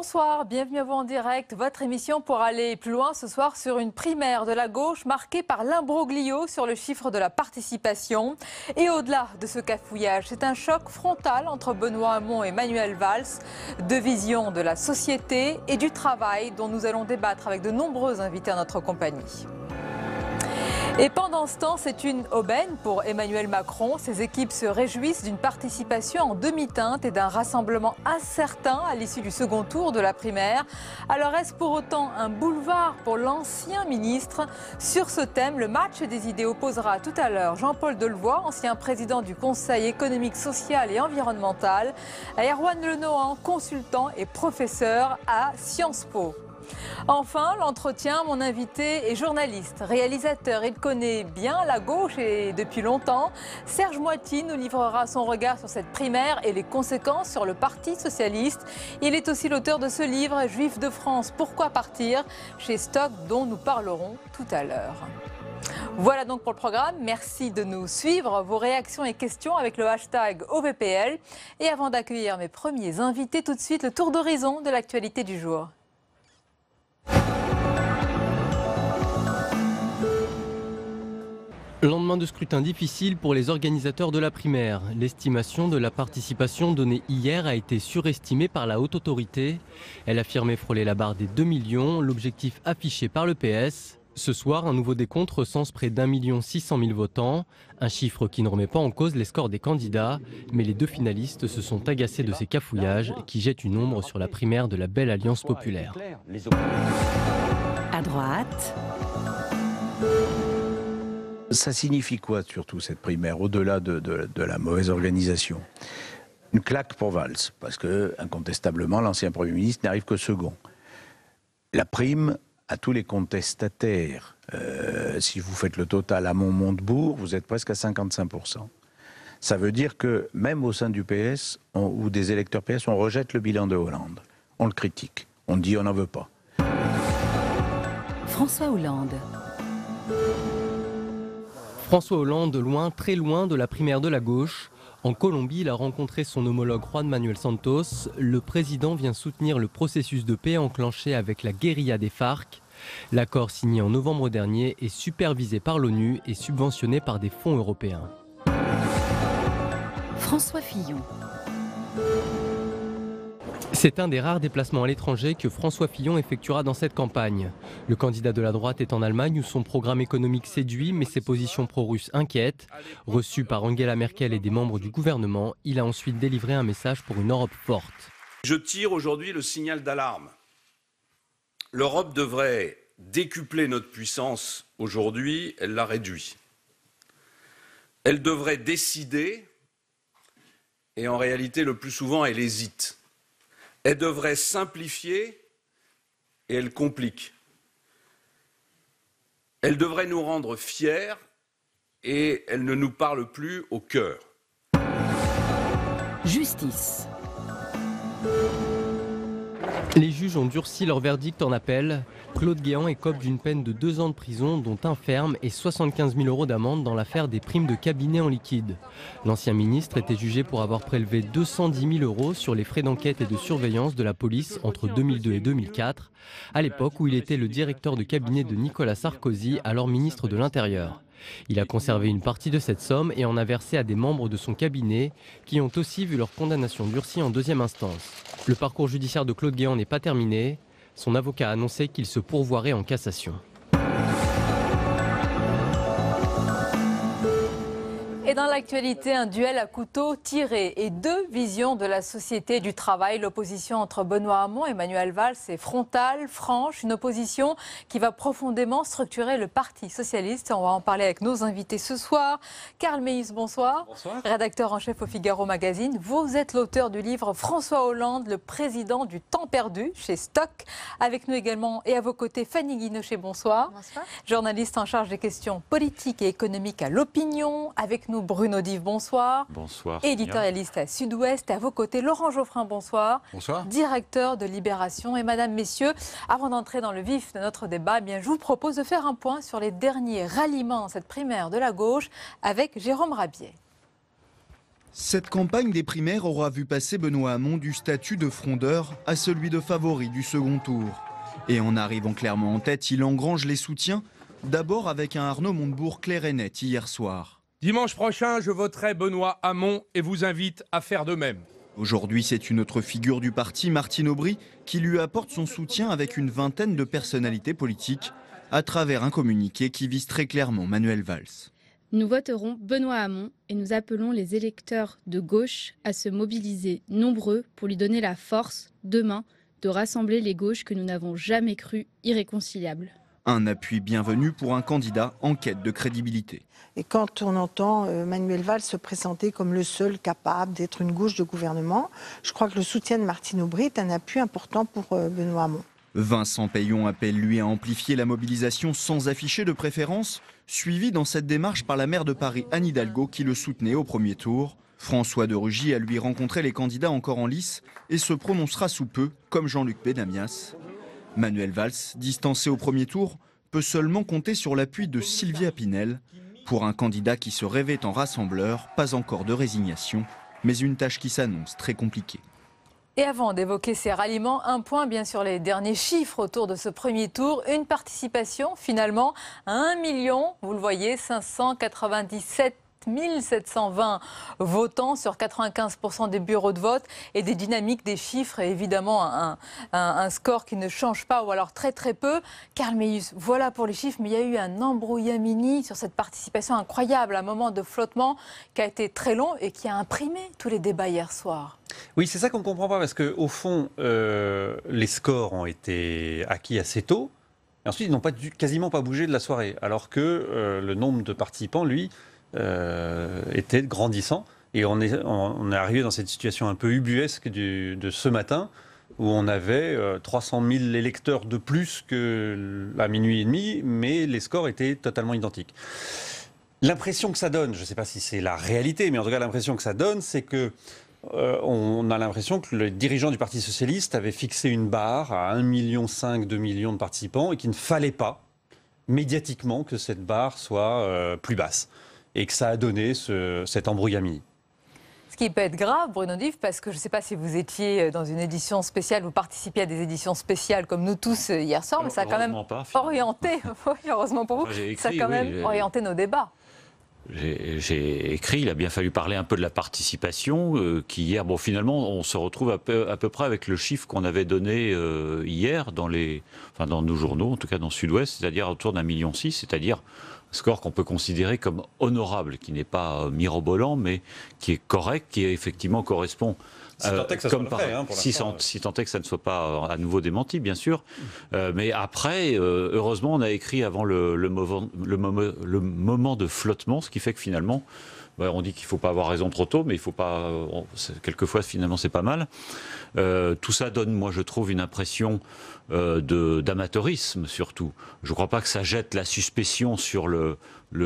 Bonsoir, bienvenue à vous en direct. Votre émission pour aller plus loin ce soir sur une primaire de la gauche marquée par l'imbroglio sur le chiffre de la participation. Et au-delà de ce cafouillage, c'est un choc frontal entre Benoît Hamon et Manuel Valls. Deux visions de la société et du travail dont nous allons débattre avec de nombreux invités en notre compagnie. Et pendant ce temps, c'est une aubaine pour Emmanuel Macron. Ses équipes se réjouissent d'une participation en demi-teinte et d'un rassemblement incertain à l'issue du second tour de la primaire. Alors est-ce pour autant un boulevard pour l'ancien ministre? Sur ce thème, le match des idées opposera tout à l'heure Jean-Paul Delevoye, ancien président du Conseil économique, social et environnemental, à Erwan Lenohan, consultant et professeur à Sciences Po. Enfin, l'entretien, mon invité est journaliste, réalisateur. Il connaît bien la gauche et depuis longtemps. Serge Moiti nous livrera son regard sur cette primaire et les conséquences sur le Parti socialiste. Il est aussi l'auteur de ce livre, Juifs de France, pourquoi partir, chez Stock, dont nous parlerons tout à l'heure. Voilà donc pour le programme. Merci de nous suivre. Vos réactions et questions avec le hashtag OVPL. Et avant d'accueillir mes premiers invités, tout de suite le tour d'horizon de l'actualité du jour. Lendemain de scrutin difficile pour les organisateurs de la primaire. L'estimation de la participation donnée hier a été surestimée par la haute autorité. Elle affirmait frôler la barre des 2 millions, l'objectif affiché par le PS. Ce soir, un nouveau décompte recense près d'1 600 000 votants, un chiffre qui ne remet pas en cause les scores des candidats, mais les deux finalistes se sont agacés de ces cafouillages qui jettent une ombre sur la primaire de la belle Alliance populaire. À droite. Ça signifie quoi surtout cette primaire, au-delà de la mauvaise organisation? Une claque pour Valls, parce que incontestablement l'ancien Premier ministre n'arrive que second. La prime à tous les contestataires, si vous faites le total Hamon-Montebourg, vous êtes presque à 55%. Ça veut dire que même au sein du PS, ou des électeurs PS, on rejette le bilan de Hollande. On le critique, on dit on n'en veut pas. François Hollande. François Hollande, loin, très loin de la primaire de la gauche. En Colombie, il a rencontré son homologue Juan Manuel Santos. Le président vient soutenir le processus de paix enclenché avec la guérilla des FARC. L'accord signé en novembre dernier est supervisé par l'ONU et subventionné par des fonds européens. François Fillon. C'est un des rares déplacements à l'étranger que François Fillon effectuera dans cette campagne. Le candidat de la droite est en Allemagne où son programme économique séduit, mais ses positions pro-russes inquiètent. Reçu par Angela Merkel et des membres du gouvernement, il a ensuite délivré un message pour une Europe forte. Je tire aujourd'hui le signal d'alarme. L'Europe devrait décupler notre puissance aujourd'hui, elle la réduit. Elle devrait décider, et en réalité le plus souvent elle hésite. Elle devrait simplifier et elle complique. Elle devrait nous rendre fiers et elle ne nous parle plus au cœur. Justice. Les juges ont durci leur verdict en appel. Claude Guéant écope d'une peine de 2 ans de prison, dont un ferme et 75 000 € d'amende dans l'affaire des primes de cabinet en liquide. L'ancien ministre était jugé pour avoir prélevé 210 000 € sur les frais d'enquête et de surveillance de la police entre 2002 et 2004, à l'époque où il était le directeur de cabinet de Nicolas Sarkozy, alors ministre de l'Intérieur. Il a conservé une partie de cette somme et en a versé à des membres de son cabinet qui ont aussi vu leur condamnation durcie en deuxième instance. Le parcours judiciaire de Claude Guéant n'est pas terminé. Son avocat a annoncé qu'il se pourvoirait en cassation. Et dans l'actualité, un duel à couteau tiré et deux visions de la société du travail. L'opposition entre Benoît Hamon et Manuel Valls est frontale, franche, une opposition qui va profondément structurer le Parti socialiste. On va en parler avec nos invités ce soir. Karl Meis, bonsoir. Bonsoir. Rédacteur en chef au Figaro Magazine. Vous êtes l'auteur du livre François Hollande, le président du temps perdu, chez Stock. Avec nous également et à vos côtés, Fanny Guinochet, bonsoir. Bonsoir. Journaliste en charge des questions politiques et économiques à l'opinion. Avec nous, Bruno Dive, bonsoir. Bonsoir. Éditorialiste à Sud-Ouest. À vos côtés, Laurent Geoffrin, bonsoir. Bonsoir. Directeur de Libération. Et madame, messieurs, avant d'entrer dans le vif de notre débat, je vous propose de faire un point sur les derniers ralliements dans cette primaire de la gauche avec Jérôme Rabier. Cette campagne des primaires aura vu passer Benoît Hamon du statut de frondeur à celui de favori du second tour. Et en arrivant clairement en tête, il engrange les soutiens, d'abord avec un Arnaud Montebourg clair et net hier soir. Dimanche prochain, je voterai Benoît Hamon et vous invite à faire de même. Aujourd'hui, c'est une autre figure du parti, Martine Aubry, qui lui apporte son soutien avec une vingtaine de personnalités politiques à travers un communiqué qui vise très clairement Manuel Valls. Nous voterons Benoît Hamon et nous appelons les électeurs de gauche à se mobiliser nombreux pour lui donner la force, demain, de rassembler les gauches que nous n'avons jamais crues irréconciliables. Un appui bienvenu pour un candidat en quête de crédibilité. Et quand on entend Manuel Valls se présenter comme le seul capable d'être une gauche de gouvernement, je crois que le soutien de Martine Aubry est un appui important pour Benoît Hamon. Vincent Payon appelle lui à amplifier la mobilisation sans afficher de préférence, suivi dans cette démarche par la maire de Paris Anne Hidalgo qui le soutenait au premier tour. François de Rugy a lui rencontré les candidats encore en lice et se prononcera sous peu, comme Jean-Luc Benamias. Manuel Valls, distancé au premier tour, peut seulement compter sur l'appui de Sylvia Pinel. Pour un candidat qui se rêvait en rassembleur, pas encore de résignation, mais une tâche qui s'annonce très compliquée. Et avant d'évoquer ces ralliements, un point bien sur les derniers chiffres autour de ce premier tour. Une participation finalement à 1 million, vous le voyez, 597 720 votants sur 95% des bureaux de vote et des dynamiques des chiffres et évidemment un score qui ne change pas ou alors très très peu. Karl Meilhus, voilà pour les chiffres, mais il y a eu un embrouillamini sur cette participation incroyable, un moment de flottement qui a été très long et qui a imprimé tous les débats hier soir. Oui, c'est ça qu'on ne comprend pas parce qu'au fond, les scores ont été acquis assez tôt et ensuite ils n'ont quasiment pas bougé de la soirée alors que le nombre de participants, lui, était grandissant et on est arrivé dans cette situation un peu ubuesque de ce matin où on avait 300 000 électeurs de plus qu'à minuit et demi, mais les scores étaient totalement identiques. L'impression que ça donne, je ne sais pas si c'est la réalité, mais en tout cas l'impression que ça donne, c'est que on a l'impression que le dirigeant du Parti socialiste avait fixé une barre à 1,5 million, 2 millions de participants et qu'il ne fallait pas médiatiquement que cette barre soit plus basse. Et que ça a donné cet embrouillamini. Ce qui peut être grave, Bruno Dive, parce que je ne sais pas si vous étiez dans une édition spéciale, vous participiez à des éditions spéciales comme nous tous hier soir, mais ça a quand même orienté, oui, heureusement pour vous, ça a quand même orienté nos débats. J'ai écrit, il a bien fallu parler un peu de la participation, qui hier, bon finalement on se retrouve à peu près avec le chiffre qu'on avait donné hier dans nos journaux, en tout cas dans Sud-Ouest, c'est-à-dire autour d'1,6 million, c'est-à-dire un score qu'on peut considérer comme honorable, qui n'est pas mirobolant, mais qui est correct, qui effectivement correspond... Si tant est que ça soit vrai, pour si tant est que ça ne soit pas à nouveau démenti, bien sûr. Mais après, heureusement, on a écrit avant le moment de flottement, ce qui fait que finalement, on dit qu'il ne faut pas avoir raison trop tôt, mais il faut pas. Quelquefois, finalement, c'est pas mal. Tout ça donne, moi, je trouve, une impression d'amateurisme, surtout. Je ne crois pas que ça jette la suspicion sur le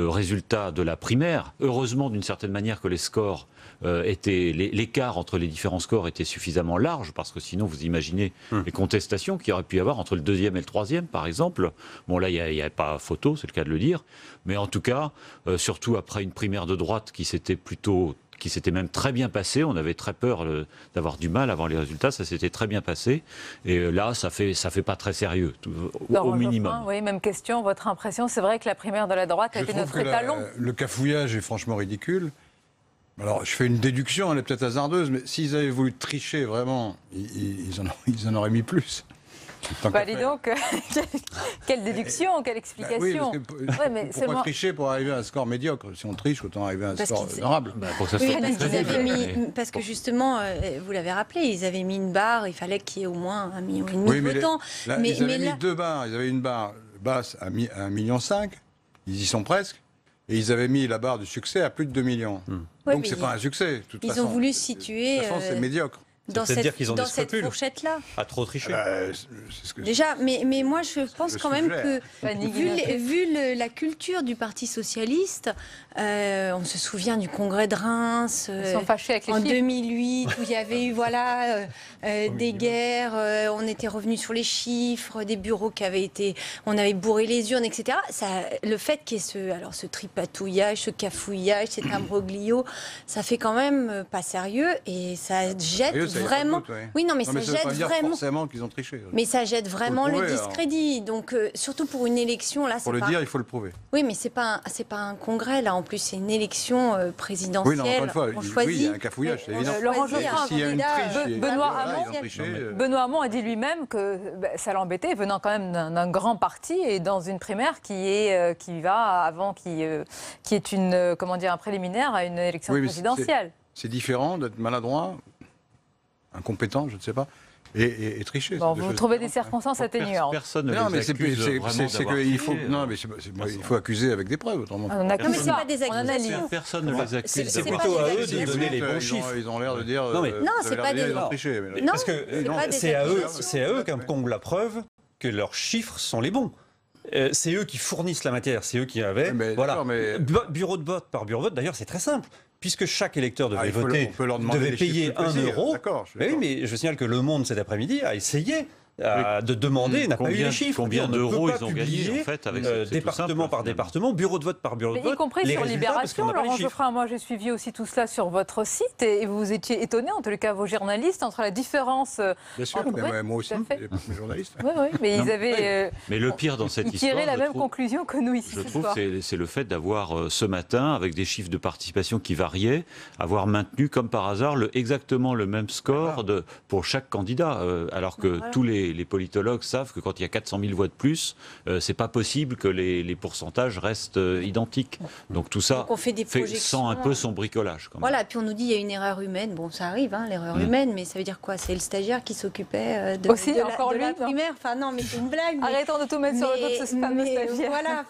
résultat de la primaire. Heureusement, d'une certaine manière, que les scores l'écart entre les différents scores était suffisamment large, parce que sinon, vous imaginez les contestations qu'il y aurait pu y avoir entre le deuxième et le troisième, par exemple. Bon, là, il n'y a pas photo, c'est le cas de le dire. Mais en tout cas, surtout après une primaire de droite qui s'était même très bien passée, on avait très peur d'avoir du mal à voir les résultats, ça s'était très bien passé. Et là, ça fait pas très sérieux, au minimum. Oui, même question, votre impression, c'est vrai que la primaire de la droite a été notre étalon. Le cafouillage est franchement ridicule. Alors, je fais une déduction, elle est peut-être hasardeuse, mais s'ils avaient voulu tricher vraiment, ils en auraient mis plus. Bah, dis donc, quelle déduction, quelle explication. Pourquoi tricher pour arriver à un score médiocre? Si on triche, autant arriver à un score honorable. Parce que justement, vous l'avez rappelé, ils avaient mis une barre, il fallait qu'il y ait au moins 1,5 million de votants. Ils avaient mis deux barres. Ils avaient une barre basse à 1,5 million, ils y sont presque. Et ils avaient mis la barre du succès à plus de 2 millions. Donc c'est pas un succès. De toute façon, ont voulu situer. De toute façon, c'est médiocre. dans cette fourchette-là. À trop tricher. Déjà, mais moi je pense quand même que, vu la culture du Parti Socialiste, on se souvient du congrès de Reims Ils sont fâchés avec les en chiffres. 2008, où il y avait eu des guerres, on était revenu sur les chiffres, des bureaux on avait bourré les urnes, etc. Le fait qu'il y ait ce tripatouillage, ce cafouillage, cet imbroglio, ça fait quand même pas sérieux et ça jette vraiment. Oui, non, mais ça jette vraiment. Forcément qu'ils ont triché. Mais ça jette vraiment le discrédit. Donc, surtout pour une élection, là, pour le dire, il faut le prouver. Oui, mais c'est pas un congrès là. En plus, c'est une élection présidentielle. Oui, non, encore une fois, on choisit. il y a un cafouillage, c'est évident. Laurent Geoffrin, s'il y a une triche, Benoît Hamon a dit lui-même que ça l'embêtait, venant quand même d'un grand parti et dans une primaire qui est une un préliminaire à une élection présidentielle. C'est différent d'être maladroit, incompétent, je ne sais pas, et tricher. Bon, vous trouvez des circonstances atténuantes. Personne ne les accuse vraiment d'avoir triché. Il faut accuser avec des preuves, autrement. Non, mais c'est pas des accusations. Personne ne les accuse. C'est plutôt à eux de donner les bons chiffres. Ils ont l'air de dire. Non, c'est pas des. Parce que c'est à eux qu'incombe la preuve que leurs chiffres sont les bons. C'est eux qui fournissent la matière, c'est eux qui avaient. Bureau de vote par bureau de vote, d'ailleurs, c'est très simple. Puisque chaque électeur devait voter, devait payer 1 euro. Oui, mais je signale que Le Monde, cet après-midi, a essayé de demander, n'a pas eu les chiffres. Combien d'euros ils ont gagné, en fait, avec département par département, bureau de vote par bureau de vote. Y compris sur Libération, Laurent Geoffrin. Moi, j'ai suivi aussi tout cela sur votre site et vous étiez étonné, en tout cas vos journalistes, entre la différence. Bien sûr, moi aussi, mes journalistes. Oui, mais ils avaient. Mais le pire dans cette histoire, tiré la même conclusion que nous ici. Je trouve que c'est le fait d'avoir ce matin, avec des chiffres de participation qui variaient, avoir maintenu comme par hasard exactement le même score pour chaque candidat, alors que tous les politologues savent que quand il y a 400 000 voix de plus, c'est pas possible que les pourcentages restent identiques. Donc tout ça sent un peu son bricolage. Quand même. Voilà, puis on nous dit qu'il y a une erreur humaine. Bon, ça arrive, l'erreur humaine, mais ça veut dire quoi? C'est le stagiaire qui s'occupait de la primaire. Enfin non, mais c'est une blague. Arrêtons de tout mettre sur le dos de ce fameux stagiaire. Voilà,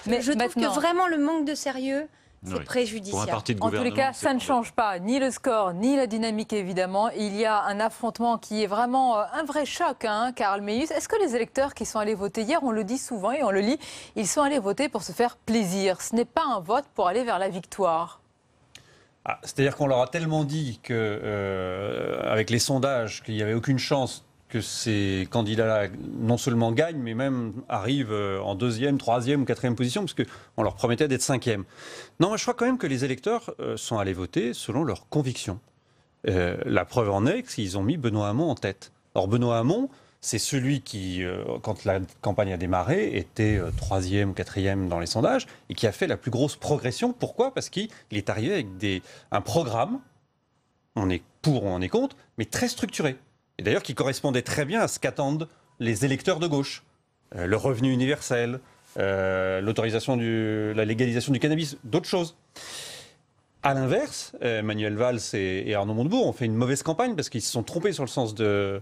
mais je trouve que vraiment le manque de sérieux, c'est préjudiciable. En tous les cas, ça ne change pas ni le score, ni la dynamique, évidemment. Il y a un affrontement qui est vraiment un vrai choc, Karl Meeus. Est-ce que les électeurs qui sont allés voter hier, on le dit souvent et on le lit, ils sont allés voter pour se faire plaisir? Ce n'est pas un vote pour aller vers la victoire. C'est-à-dire qu'on leur a tellement dit avec les sondages qu'il n'y avait aucune chance que ces candidats-là non seulement gagnent, mais même arrivent en 2e, 3e ou 4e position, parce qu'on leur promettait d'être 5e. Non, moi je crois quand même que les électeurs sont allés voter selon leurs convictions. La preuve en est qu'ils ont mis Benoît Hamon en tête. Or Benoît Hamon, c'est celui qui, quand la campagne a démarré, était 3e ou 4e dans les sondages, et qui a fait la plus grosse progression. Pourquoi? Parce qu'il est arrivé avec un programme, on est pour ou on est contre, mais très structuré. Et d'ailleurs qui correspondait très bien à ce qu'attendent les électeurs de gauche. Le revenu universel, la légalisation du cannabis, d'autres choses. À l'inverse, Manuel Valls et Arnaud Montebourg ont fait une mauvaise campagne parce qu'ils se sont trompés sur le sens de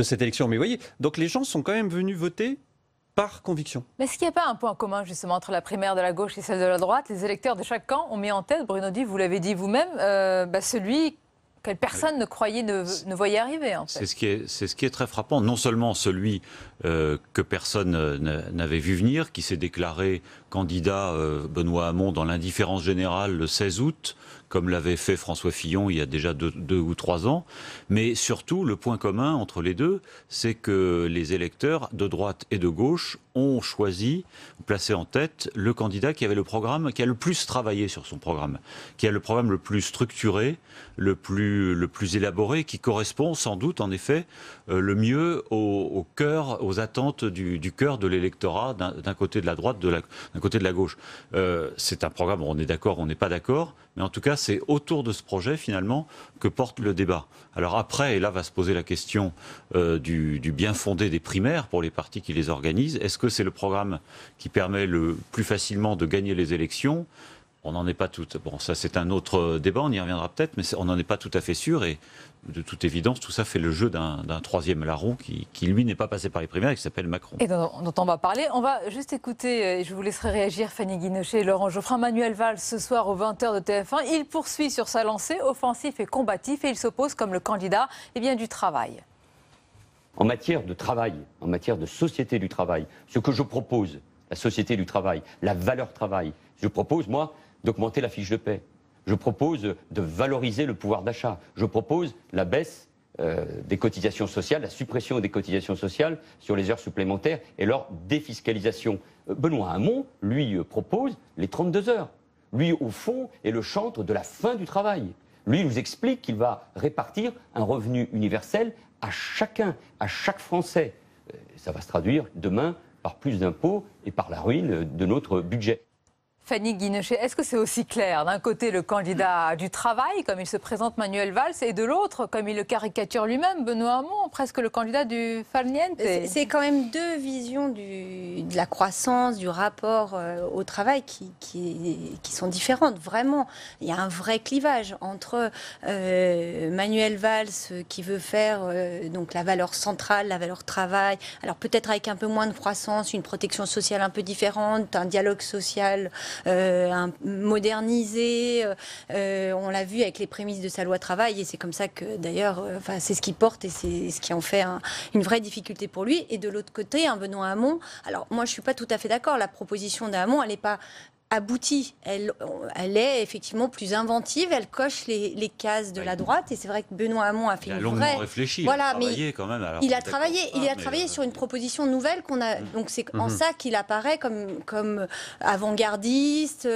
cette élection. Mais vous voyez, donc les gens sont quand même venus voter par conviction. Mais est-ce qu'il n'y a pas un point commun justement entre la primaire de la gauche et celle de la droite? Les électeurs de chaque camp ont mis en tête, Bruno Duve, vous l'avez dit vous-même, celui que personne ne voyait arriver. En fait. C'est ce qui est très frappant. Non seulement celui que personne n'avait vu venir, qui s'est déclaré candidat Benoît Hamon dans l'indifférence générale le 16 août, comme l'avait fait François Fillon il y a déjà 2 ou 3 ans. Mais surtout, le point commun entre les deux, c'est que les électeurs de droite et de gauche ont choisi, placé en tête, le candidat qui avait le programme, qui a le plus travaillé sur son programme, qui a le programme le plus structuré, le plus élaboré, qui correspond sans doute, en effet, le mieux au cœur, aux attentes du cœur de l'électorat, d'un côté de la droite, d'un côté de la gauche. C'est un programme, on est d'accord, on n'est pas d'accord, mais en tout cas, c'est autour de ce projet, finalement, que porte le débat. Alors après, et là va se poser la question du bien fondé des primaires pour les partis qui les organisent. Est-ce que c'est le programme qui permet le plus facilement de gagner les élections ? On n'en est pas tout. Bon, ça c'est un autre débat, on y reviendra peut-être, mais on n'en est pas tout à fait sûr. Et de toute évidence, tout ça fait le jeu d'un troisième larron qui, lui, n'est pas passé par les primaires et qui s'appelle Macron. Et dont on va parler. On va juste écouter, et je vous laisserai réagir, Fanny Guinochet et Laurent Geoffrin. Manuel Valls, ce soir aux 20h de TF1, il poursuit sur sa lancée offensif et combatif et il s'oppose comme le candidat du travail. En matière de travail, en matière de société du travail, ce que je propose, la société du travail, la valeur travail, je propose, moi, d'augmenter la fiche de paie. Je propose de valoriser le pouvoir d'achat. Je propose la baisse des cotisations sociales, la suppression des cotisations sociales sur les heures supplémentaires et leur défiscalisation. Benoît Hamon, lui, propose les 32 heures. Lui, au fond, est le chantre de la fin du travail. Lui, il nous explique qu'il va répartir un revenu universel à chacun, à chaque Français. Ça va se traduire demain par plus d'impôts et par la ruine de notre budget. Fanny Guinochet, est-ce que c'est aussi clair? D'un côté, le candidat du travail, comme il se présente Manuel Valls, et de l'autre, comme il le caricature lui-même, Benoît Hamon, presque le candidat du Farniente. C'est quand même deux visions de la croissance, du rapport au travail qui sont différentes, vraiment. Il y a un vrai clivage entre Manuel Valls qui veut faire donc la valeur centrale, la valeur travail, alors peut-être avec un peu moins de croissance, une protection sociale un peu différente, un dialogue social modernisé, on l'a vu avec les prémices de sa loi travail et c'est comme ça que d'ailleurs c'est ce qui porte et c'est ce qui en fait une vraie difficulté pour lui. Et de l'autre côté, un Benoît Hamon, alors moi je suis pas tout à fait d'accord, la proposition d'Hamon elle n'est pas aboutie, elle est effectivement plus inventive, elle coche les cases de la droite et c'est vrai que Benoît Hamon a fait une vraie... réfléchi, voilà, mais quand même, alors, il a travaillé sur une proposition nouvelle qu'on a, donc c'est en ça qu'il apparaît comme avant-gardiste,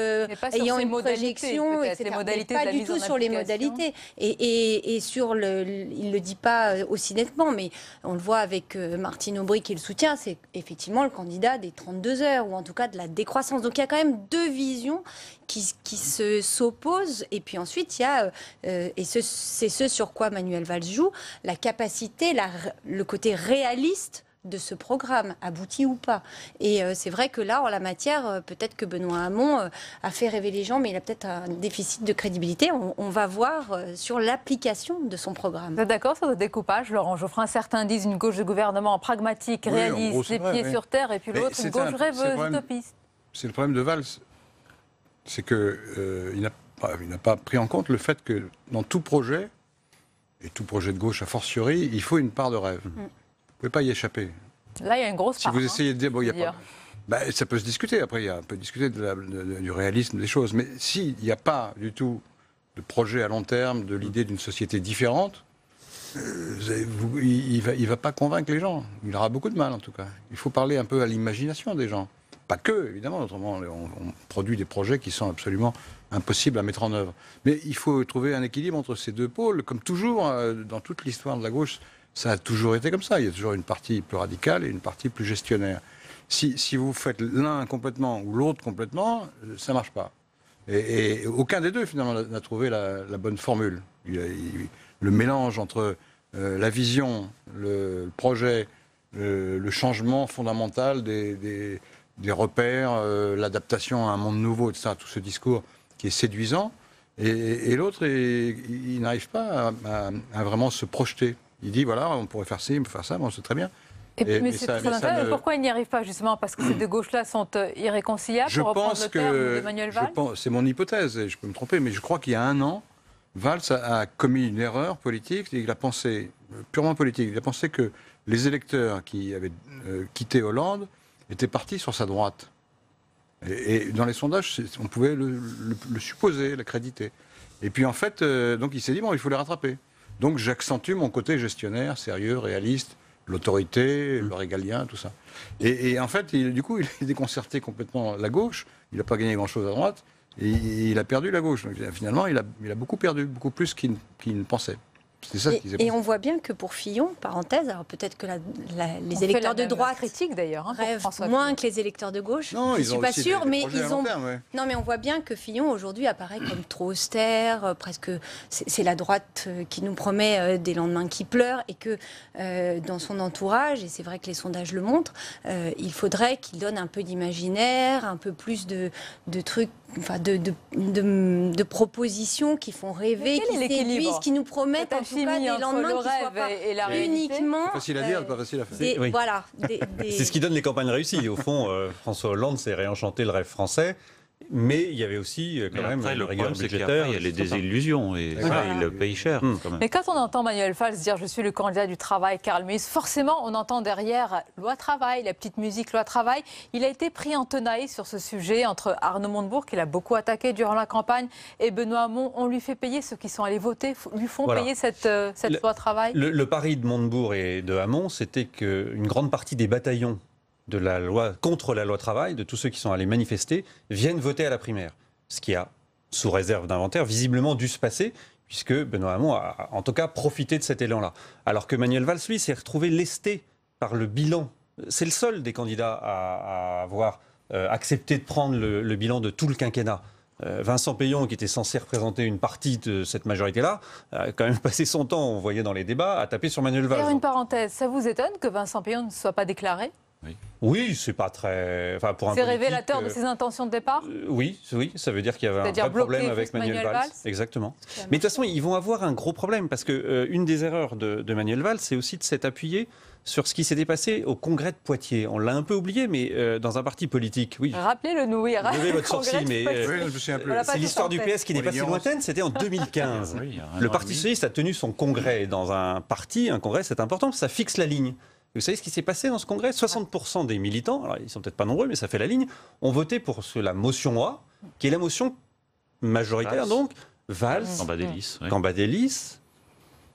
ayant une projection, etc. Les modalités pas du tout sur les modalités et sur il le dit pas aussi nettement, mais on le voit avec Martine Aubry qui le soutient, c'est effectivement le candidat des 32 heures ou en tout cas de la décroissance. Donc il y a quand même deux visions qui s'opposent. Et puis ensuite, il y a, et c'est ce sur quoi Manuel Valls joue, la capacité, le côté réaliste de ce programme, abouti ou pas. Et c'est vrai que là, en la matière, peut-être que Benoît Hamon a fait rêver les gens, mais il a peut-être un déficit de crédibilité. On va voir sur l'application de son programme. Vous êtes d'accord sur le découpage, Laurent Geoffrin? Certains disent une gauche de gouvernement pragmatique, réaliste, les pieds sur terre, et puis l'autre, une gauche rêveuse, utopiste. C'est le problème de Valls. C'est qu'il n'a pas pris en compte le fait que dans tout projet, et tout projet de gauche a fortiori, il faut une part de rêve. Vous ne pouvez pas y échapper. Là, il y a une grosse part. Si vous essayez de dire, bon, il y a pas... ça peut se discuter, après, on peut discuter du réalisme des choses. Mais s'il n'y a pas du tout de projet à long terme, de l'idée d'une société différente, il ne va pas convaincre les gens. Il aura beaucoup de mal, en tout cas. Il faut parler un peu à l'imagination des gens. Pas que, évidemment, autrement on produit des projets qui sont absolument impossibles à mettre en œuvre. Mais il faut trouver un équilibre entre ces deux pôles. Comme toujours, dans toute l'histoire de la gauche, ça a toujours été comme ça. Il y a toujours une partie plus radicale et une partie plus gestionnaire. Si vous faites l'un complètement ou l'autre complètement, ça ne marche pas. Et aucun des deux, finalement, n'a trouvé la bonne formule. Le mélange entre la vision, le projet, le changement fondamental des repères, l'adaptation à un monde nouveau, etc., tout ce discours qui est séduisant, et l'autre, il n'arrive pas à vraiment se projeter. Il dit, voilà, on pourrait faire ci, on peut faire ça, bon, c'est très bien. Mais c'est très intéressant. Pourquoi il n'y arrive pas, justement? Parce que ces deux gauches-là sont irréconciliables, pour reprendre le terme de Manuel Valls? C'est mon hypothèse, et je peux me tromper, mais je crois qu'il y a un an, Valls a commis une erreur politique, il a pensé, purement politique, il a pensé que les électeurs qui avaient quitté Hollande était parti sur sa droite. Et dans les sondages, on pouvait le supposer, l'accréditer. Et puis en fait, donc il s'est dit, bon, il faut les rattraper. Donc j'accentue mon côté gestionnaire, sérieux, réaliste, l'autorité, le régalien, tout ça. Et en fait, du coup, il a déconcerté complètement la gauche, il n'a pas gagné grand-chose à droite, et il a perdu la gauche. Donc finalement, il a beaucoup perdu, beaucoup plus qu'il ne pensait. Et on voit bien que pour Fillon, parenthèse, alors peut-être que les électeurs de droite critique d'ailleurs rêvent moins que les électeurs de gauche. Non, je ne suis pas sûre, mais ils ont. Terme, ouais. Non, mais on voit bien que Fillon aujourd'hui apparaît comme trop austère, presque. C'est la droite qui nous promet des lendemains qui pleurent, et que dans son entourage, et c'est vrai que les sondages le montrent, il faudrait qu'il donne un peu d'imaginaire, un peu plus de trucs de propositions qui font rêver, qui séduisent, qui nous promettent en tout cas des lendemains qui ne soient pas uniquement... C'est facile à dire, pas facile à faire. Oui. Voilà. C'est ce qui donne les campagnes réussies. Au fond, François Hollande s'est réenchanté le rêve français. Mais il y avait aussi quand même après, une le rigueur problème, c'est budgétaire. qu'après, il y a les désillusions et ça, il le paye cher. Quand même. Mais quand on entend Manuel Valls dire « je suis le candidat du travail, Karl Mies », forcément, on entend derrière « loi travail », la petite musique « loi travail ». Il a été pris en tenaille sur ce sujet entre Arnaud Montebourg, qu'il a beaucoup attaqué durant la campagne, et Benoît Hamon. On lui fait payer, ceux qui sont allés voter, lui font payer cette loi travail. Le pari de Montebourg et de Hamon, c'était qu'une grande partie des bataillons de la loi, contre la loi travail, de tous ceux qui sont allés manifester, viennent voter à la primaire. Ce qui a, sous réserve d'inventaire, visiblement dû se passer, puisque Benoît Hamon a en tout cas profité de cet élan-là. Alors que Manuel Valls, lui, s'est retrouvé lesté par le bilan. C'est le seul des candidats à avoir accepté de prendre le bilan de tout le quinquennat. Vincent Peillon, qui était censé représenter une partie de cette majorité-là, a quand même passé son temps, on voyait dans les débats, à taper sur Manuel Valls. Faire une parenthèse, ça vous étonne que Vincent Peillon ne soit pas déclaré ? Oui, c'est pas très... Enfin, pour un c'est politique, révélateur de ses intentions de départ oui, ça veut dire qu'il y avait un vrai problème avec Manuel Valls. Exactement. Mais de toute façon, ils vont avoir un gros problème, parce que une des erreurs de Manuel Valls, c'est aussi de s'être appuyé sur ce qui s'était passé au Congrès de Poitiers. On l'a un peu oublié, mais dans un parti politique, oui. Rappelez-le nous, oui. Levez votre sourcil, mais c'est l'histoire du PS qui n'est pas si lointaine, c'était en 2015. Le Parti socialiste a tenu son congrès dans un parti, un congrès c'est important, ça fixe la ligne. Vous savez ce qui s'est passé dans ce congrès ? 60% des militants, alors ils ne sont peut-être pas nombreux, mais ça fait la ligne, ont voté pour la motion A, qui est la motion majoritaire, donc Valls, Cambadélis,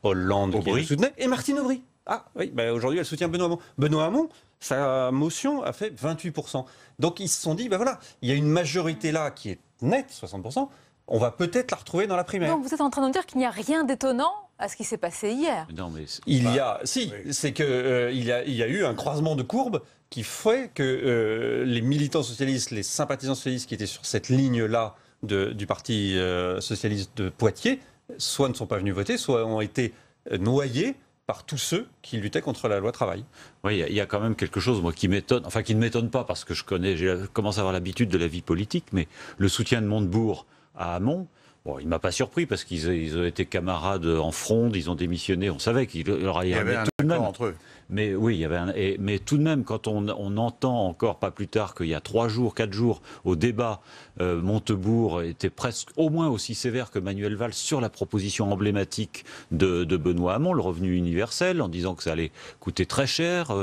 Hollande, qui le soutenait, et Martine Aubry. Ah oui, aujourd'hui elle soutient Benoît Hamon. Benoît Hamon, sa motion a fait 28%. Donc ils se sont dit, voilà, il y a une majorité là qui est nette, 60%, on va peut-être la retrouver dans la primaire. Donc vous êtes en train de nous dire qu'il n'y a rien d'étonnant à ce qui s'est passé hier. Non, mais c'est que il y a eu un croisement de courbes qui fait que les militants socialistes, les sympathisants socialistes qui étaient sur cette ligne-là du Parti socialiste de Poitiers, soit ne sont pas venus voter, soit ont été noyés par tous ceux qui luttaient contre la loi travail. Oui, il y a quand même quelque chose, moi, qui m'étonne, enfin qui ne m'étonne pas parce que j'ai commencé à avoir l'habitude de la vie politique, mais le soutien de Montebourg à Hamon, bon, il ne m'a pas surpris parce qu'ils ont été camarades en fronde, ils ont démissionné, on savait qu'il y aurait un accord entre eux. Mais oui, il y avait mais tout de même, quand on entend encore pas plus tard qu'il y a 3 jours, 4 jours, au débat, Montebourg était presque au moins aussi sévère que Manuel Valls sur la proposition emblématique de Benoît Hamon, le revenu universel, en disant que ça allait coûter très cher,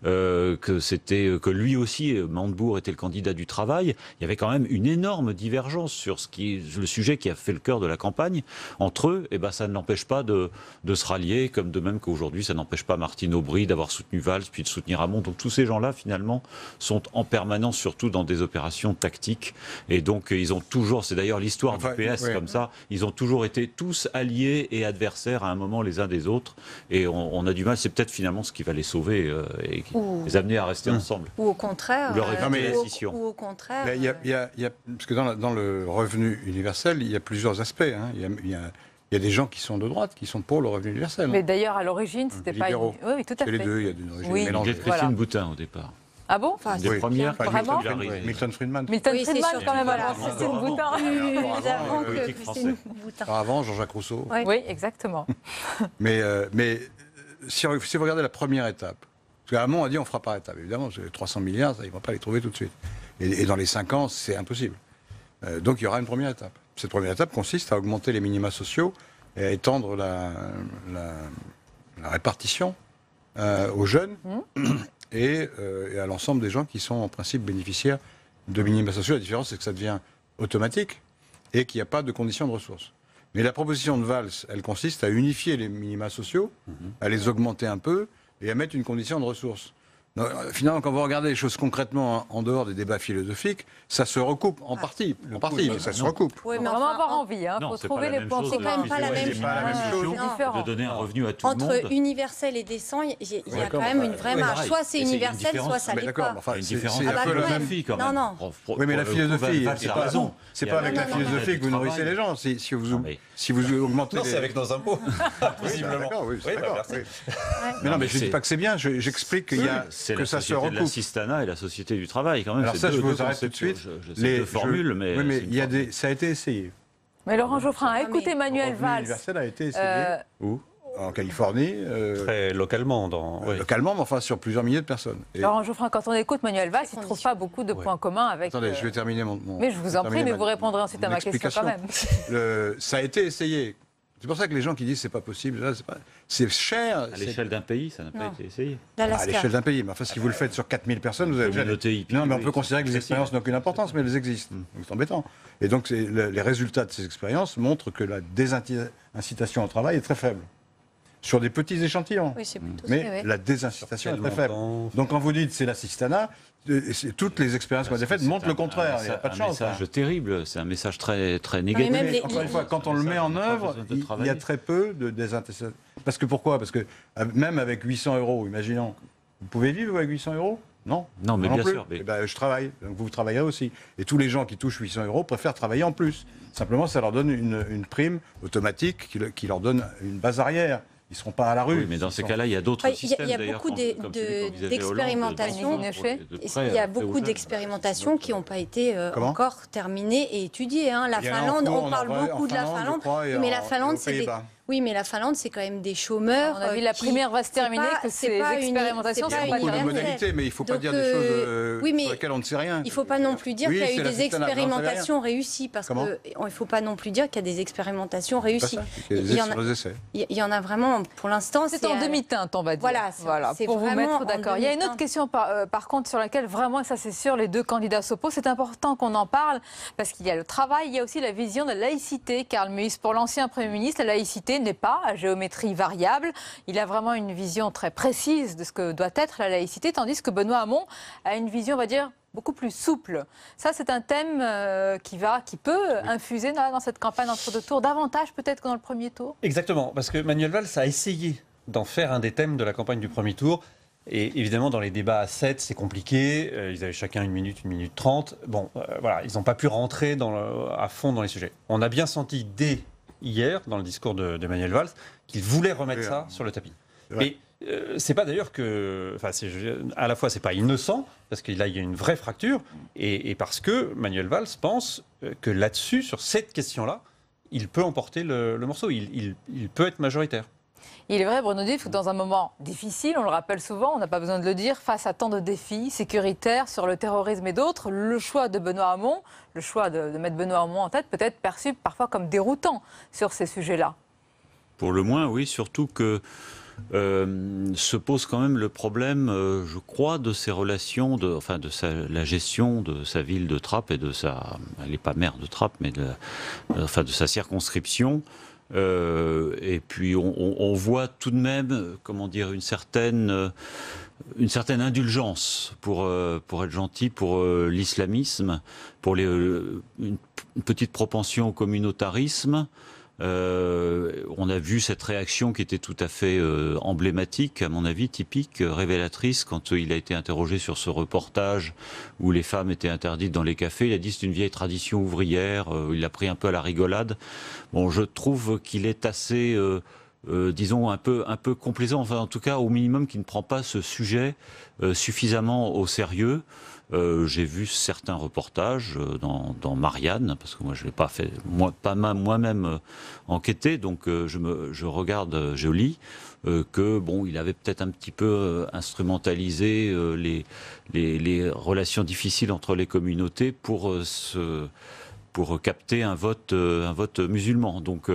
que lui aussi, Montebourg, était le candidat du travail. Il y avait quand même une énorme divergence sur le sujet qui a fait le cœur de la campagne entre eux. Et ça ne l'empêche pas de se rallier, comme de même qu'aujourd'hui, ça n'empêche pas Martine Aubry d'avoir soutenu Valls, puis de soutenir Hamon. Donc tous ces gens-là, finalement, sont en permanence, surtout dans des opérations tactiques. Et donc ils ont toujours, c'est d'ailleurs l'histoire du PS comme ça, ils ont toujours été tous alliés et adversaires à un moment les uns des autres. Et on a du mal, c'est peut-être finalement ce qui va les sauver et les amener à rester ensemble. Ou au contraire. Ou au contraire. Parce que dans le revenu universel, il y a plusieurs aspects. Hein. Il y a des gens qui sont de droite, qui sont pour le revenu universel. Mais d'ailleurs, à l'origine, c'était pas... Oui, tout à fait. Les deux, il y a une origine mélangée. Christine Boutin, au départ. Ah bon Des premières, vraiment Milton Friedman. Milton Friedman, quand même, alors Christine Boutin. Avant, Jean-Jacques Rousseau. Oui, exactement. Mais si vous regardez la première étape, parce qu'Hamon a dit on ne fera pas étape. Évidemment, 300 milliards, il ne va pas les trouver tout de suite. Et dans les 5 ans, c'est impossible. Donc il y aura une première étape. Cette première étape consiste à augmenter les minima sociaux et à étendre la répartition aux jeunes et à l'ensemble des gens qui sont en principe bénéficiaires de minima sociaux. La différence, c'est que ça devient automatique et qu'il n'y a pas de conditions de ressources. Mais la proposition de Valls, elle consiste à unifier les minima sociaux, à les augmenter un peu et à mettre une condition de ressources. Non, finalement, quand vous regardez les choses concrètement en dehors des débats philosophiques, ça se recoupe en partie, mais ça se recoupe. Oui, mais vraiment avoir envie, il faut trouver les points. C'est quand même pas la même chose. De donner un revenu à tout le monde. Entre universel et décent, il y a quand même une vraie marge. Soit c'est universel, soit ça l'est pas. Une différence un peu la philosophie quand même. Non. Oui, mais la philosophie, c'est pas avec la philosophie que vous nourrissez les gens. Si vous augmentez... Non, c'est avec nos impôts, possiblement. Mais non, mais je ne dis pas que c'est bien. J'explique qu'il y a... C'est que la ça se société de recoupe. l'assistanat et la société du travail, quand même. Alors C'est ça, je deux vous arrête tout de conceptions. suite. Je sais deux formules, mais... Oui, mais c'est une il y a formule. ça a été essayé. Mais Laurent Geoffrin, écoutez Manuel Le revenu Valls. universel a été essayé. Où En Californie. Très localement. Localement, mais enfin sur plusieurs milliers de personnes. Et- Laurent Geoffrin, quand on écoute Manuel Valls, il ne trouve pas beaucoup de points communs avec... Attendez, je vais terminer mon... Mais je vous en prie, mais vous répondrez ensuite à ma question quand même. Ça a été essayé. C'est pour ça que les gens qui disent c'est pas possible, c'est cher. À l'échelle d'un pays, ça n'a pas été essayé. À l'échelle d'un pays. Mais enfin, si vous le faites sur 4000 personnes, vous avez déjà... Non, mais on peut considérer que les expériences n'ont aucune importance, mais elles existent. Donc c'est embêtant. Et donc les résultats de ces expériences montrent que la désincitation au travail est très faible. Sur des petits échantillons. Oui, c'est plutôt mais ça, oui. la désincitation est très faible. Donc quand vous dites c'est l'assistanat, toutes les expériences qui ont été faites montrent le contraire. Il n'y a pas de chance. C'est un message terrible, c'est un message très, très Mais négatif. encore une fois, quand on le met en œuvre, il y a très peu de désincitation. Parce que pourquoi? Parce que même avec 800 €, imaginons, vous pouvez vivre avec 800 €? Non. Non, mais Moi bien plus. sûr. Mais... Eh ben, je travaille, donc vous travaillez aussi. Et tous les gens qui touchent 800 € préfèrent travailler en plus. Simplement, ça leur donne une prime automatique qui leur donne une base arrière. Ils ne seront pas à la rue. Oui, mais dans ces cas-là, il y a d'autres systèmes. Il y a beaucoup d'expérimentations. Il y a beaucoup d'expérimentations qui n'ont pas été encore terminées et étudiées. La Finlande, on parle beaucoup de la Finlande. Mais la Finlande, c'est des... Oui, mais la Finlande, c'est quand même des chômeurs. À mon avis, la primaire va se terminer, que ces expérimentations sont pas terminées. Modalités, mais il ne faut pas dire des choses sur lesquelles on ne sait rien. Il ne faut pas non plus dire qu'il y a eu des expérimentations réussies, parce qu'il ne faut pas non plus dire qu'il y a des expérimentations réussies. Il y en a vraiment, pour l'instant... C'est en demi-teinte, on va dire. Voilà, pour vous mettre d'accord. Il y a une autre question, par contre, sur laquelle vraiment, et ça c'est sûr, les deux candidats s'opposent. C'est important qu'on en parle, parce qu'il y a le travail, il y a aussi la vision de la laïcité. Karl Mies, pour l'ancien Premier ministre, la laïcité n'est pas à géométrie variable. Il a vraiment une vision très précise de ce que doit être la laïcité, tandis que Benoît Hamon a une vision, on va dire, beaucoup plus souple. Ça, c'est un thème qui peut infuser dans cette campagne entre-deux tours, davantage peut-être que dans le premier tour. Exactement, parce que Manuel Valls a essayé d'en faire un des thèmes de la campagne du premier tour. Et évidemment, dans les débats à 7, c'est compliqué. Ils avaient chacun 1 minute 30. Bon, voilà, ils n'ont pas pu rentrer à fond dans les sujets. On a bien senti dès hier, dans le discours de Manuel Valls, qu'il voulait remettre ça sur le tapis. Mais c'est pas d'ailleurs que... Enfin, à la fois, c'est pas innocent, parce que là, il y a une vraie fracture, et parce que Manuel Valls pense que là-dessus, sur cette question-là, il peut emporter le morceau. Il peut être majoritaire. Il est vrai, Bruno Duff, que dans un moment difficile, on le rappelle souvent, on n'a pas besoin de le dire, face à tant de défis sécuritaires sur le terrorisme et d'autres, le choix de Benoît Hamon, le choix de mettre Benoît Hamon en tête, peut être perçu parfois comme déroutant sur ces sujets-là. Pour le moins, oui, surtout que se pose quand même le problème, je crois, de ses relations, la gestion de sa ville de Trappes et de sa... Elle n'est pas maire de Trappes, mais de sa circonscription. Et puis on voit tout de même, comment dire, une certaine indulgence, pour être gentil, pour l'islamisme, pour une petite propension au communautarisme. On a vu cette réaction qui était tout à fait emblématique, à mon avis typique, révélatrice, quand il a été interrogé sur ce reportage où les femmes étaient interdites dans les cafés. Il a dit c'est une vieille tradition ouvrière, il l'a pris un peu à la rigolade. Bon, je trouve qu'il est assez, disons, un peu complaisant, enfin en tout cas au minimum qu'il ne prend pas ce sujet suffisamment au sérieux. J'ai vu certains reportages dans Marianne, parce que moi je l'ai pas fait, moi-même enquêté, donc je regarde, je lis que bon, il avait peut-être un petit peu instrumentalisé les relations difficiles entre les communautés pour capter un vote musulman. Donc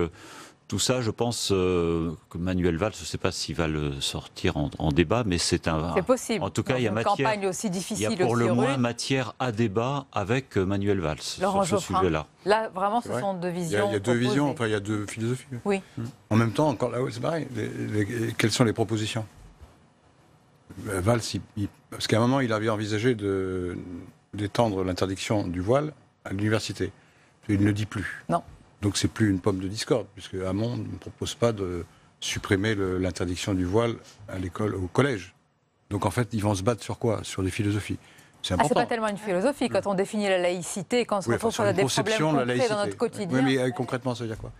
tout ça, je pense que Manuel Valls, je ne sais pas s'il va le sortir en débat, mais c'est possible. En tout cas, il y a campagne aussi difficile, il y a pour le moins matière à débat avec Manuel Valls sur ce sujet-là. Là, vraiment, ce sont deux visions. Il y a deux visions, enfin, il y a deux philosophies. Oui. En même temps, encore là, c'est pareil. Quelles sont les propositions? Valls, parce qu'à un moment, il avait envisagé d'étendre l'interdiction du voile à l'université. Il ne le dit plus. Non. Donc c'est plus une pomme de discorde, puisque Hamon ne propose pas de supprimer l'interdiction du voile à l'école, au collège. Donc en fait, ils vont se battre sur quoi? Sur des philosophies. C'est important. C'est pas tellement une philosophie. Quand on définit la laïcité, quand on se retrouve sur des problèmes concrets dans notre quotidien. Oui, mais concrètement, ça veut dire quoi?